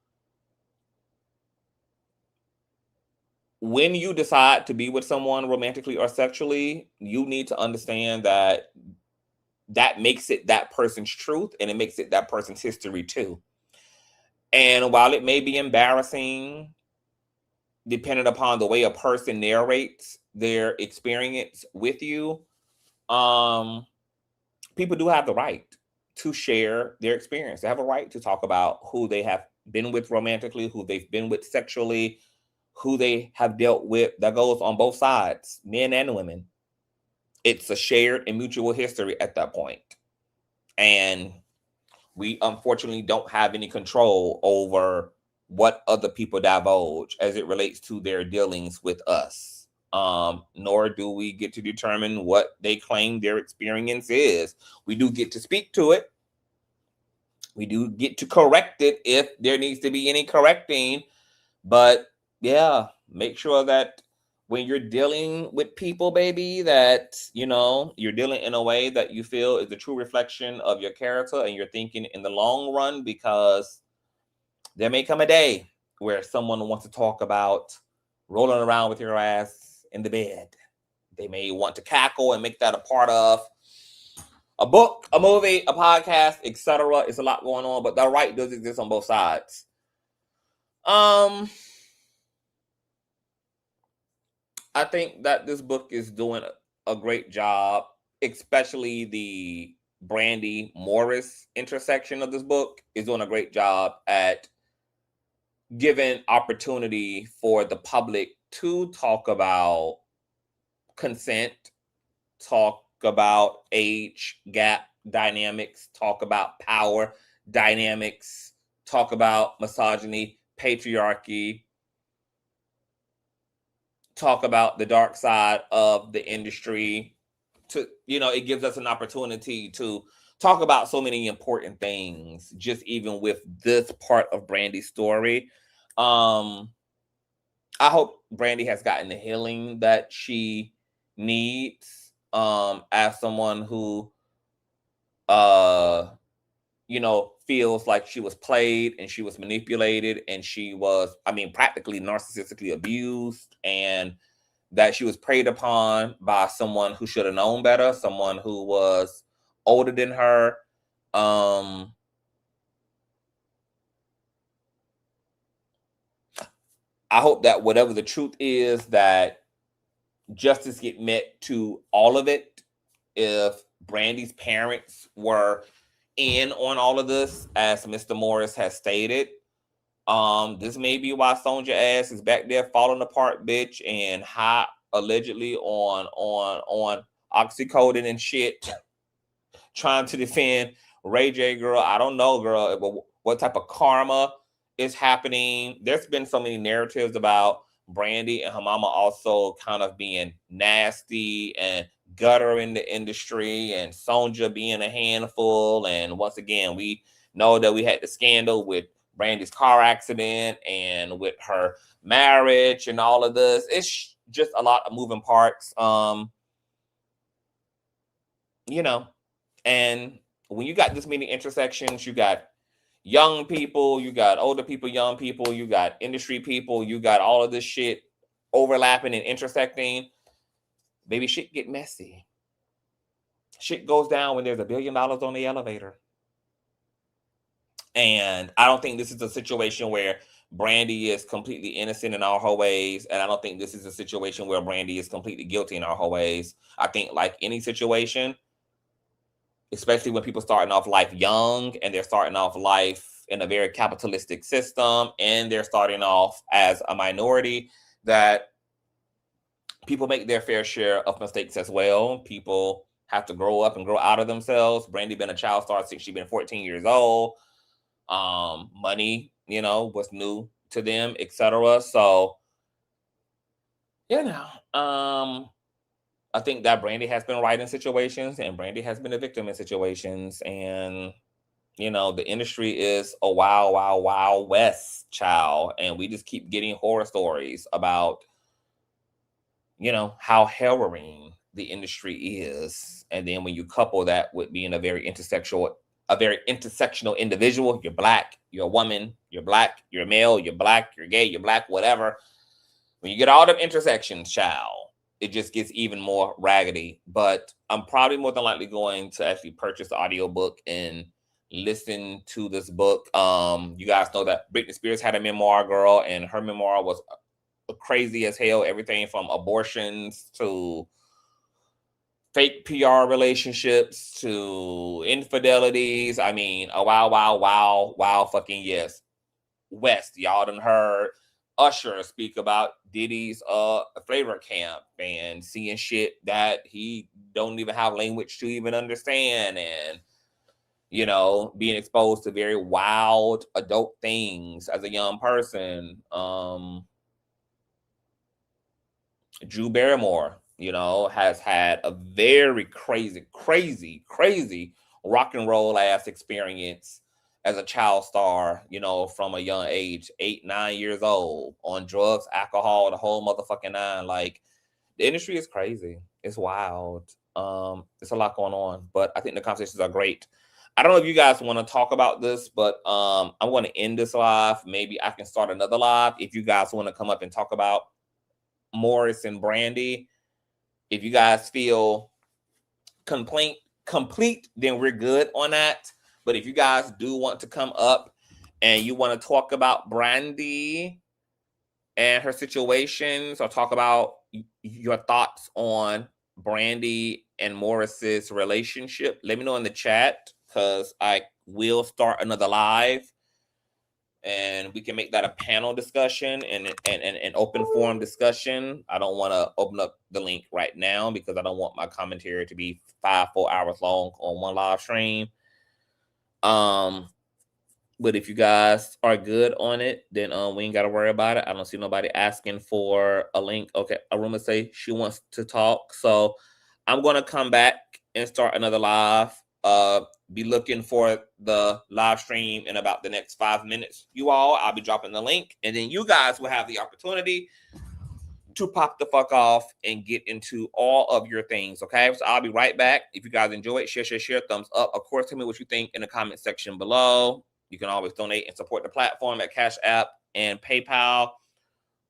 when you decide to be with someone romantically or sexually, you need to understand that that makes it that person's truth, and it makes it that person's history too. And while it may be embarrassing, depending upon the way a person narrates their experience with you, people do have the right to share their experience. They have a right to talk about who they have been with romantically, who they've been with sexually, who they have dealt with. That goes on both sides, men and women. It's a shared and mutual history at that point. And we unfortunately don't have any control over what other people divulge as it relates to their dealings with us. Nor do we get to determine what they claim their experience is. We do get to speak to it. We do get to correct it if there needs to be any correcting. But yeah, make sure that when you're dealing with people, baby, that, you know, you're dealing in a way that you feel is a true reflection of your character, and you're thinking in the long run, because there may come a day where someone wants to talk about rolling around with your ass in the bed. They may want to cackle and make that a part of a book, a movie, a podcast, etc. It's a lot going on, but the right does exist on both sides. I think that this book is doing a great job, especially the Brandy Morris intersection of this book is doing a great job at giving opportunity for the public to talk about consent, talk about age gap dynamics, talk about power dynamics, talk about misogyny, patriarchy, talk about the dark side of the industry. To, you know, it gives us an opportunity to talk about so many important things, just even with this part of Brandy's story. I hope Brandy has gotten the healing that she needs, as someone who, you know, feels like she was played and she was manipulated and she was, I mean, practically narcissistically abused, and that she was preyed upon by someone who should have known better, someone who was older than her. I hope that whatever the truth is, that justice get met to all of it. If Brandy's parents were in on all of this, as Mr. Morris has stated, this may be why Sonja ass is back there falling apart, bitch, and high allegedly on oxycodone and shit, trying to defend Ray J. Girl, I don't know, girl, what type of karma is happening. There's been so many narratives about Brandy and her mama also kind of being nasty and gutter in the industry, and Sonja being a handful. And once again, we know that we had the scandal with Brandy's car accident and with her marriage and all of this. It's just a lot of moving parts, you know. And when you got this many intersections, you got young people, you got older people, young people, you got industry people, you got all of this shit overlapping and intersecting. Baby, shit get messy. Shit goes down when there's $1 billion on the elevator. And I don't think this is a situation where Brandy is completely innocent in all her ways. And I don't think this is a situation where Brandy is completely guilty in all her ways. I think, like any situation, especially when people starting off life young and they're starting off life in a very capitalistic system and they're starting off as a minority, that people make their fair share of mistakes as well. People have to grow up and grow out of themselves. Brandy been a child star since she's been 14 years old. Money, you know, was new to them, etc. So, you know, I think that Brandy has been right in situations and Brandy has been a victim in situations. And, you know, the industry is a wild, wild, wild west, child. And we just keep getting horror stories about, you know, how harrowing the industry is. And then when you couple that with being a very intersectional individual, you're Black, you're a woman, you're Black, you're male, you're Black, you're gay, you're Black, whatever. When you get all them intersections, child, it just gets even more raggedy. But I'm probably more than likely going to actually purchase the audiobook and listen to this book. You guys know that Britney Spears had a memoir, girl, and her memoir was crazy as hell. Everything from abortions to fake PR relationships to infidelities. I mean, a wow fucking yes. West, y'all done heard Usher speak about Diddy's flavor camp and seeing shit that he don't even have language to even understand, and, you know, being exposed to very wild adult things as a young person. Drew Barrymore, you know, has had a very crazy rock and roll ass experience as a child star, you know, from a young age, 8, 9 years old, on drugs, alcohol, the whole motherfucking nine. Like, the industry is crazy. It's wild. It's a lot going on, but I think the conversations are great. I don't know if you guys want to talk about this, but I'm going to end this live. Maybe I can start another live if you guys want to come up and talk about Morris and Brandy. If you guys feel complete, then we're good on that. But if you guys do want to come up and you want to talk about Brandy and her situations, or talk about your thoughts on Brandy and Morris's relationship, let me know in the chat, because I will start another live. And we can make that a panel discussion and an open forum discussion. I don't want to open up the link right now because I don't want my commentary to be 5-4 hours long on one live stream. But if you guys are good on it, then we ain't got to worry about it. I don't see nobody asking for a link. Okay, Aruma say she wants to talk. So I'm going to come back and start another live. Be looking for the live stream in about the next 5 minutes. You all, I'll be dropping the link. And then you guys will have the opportunity to pop the fuck off and get into all of your things, okay? So I'll be right back. If you guys enjoy it, share, thumbs up. Of course, tell me what you think in the comment section below. You can always donate and support the platform at Cash App and PayPal.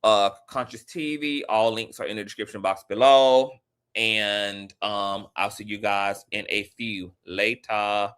Consciouztv, all links are in the description box below. And I'll see you guys in a few later.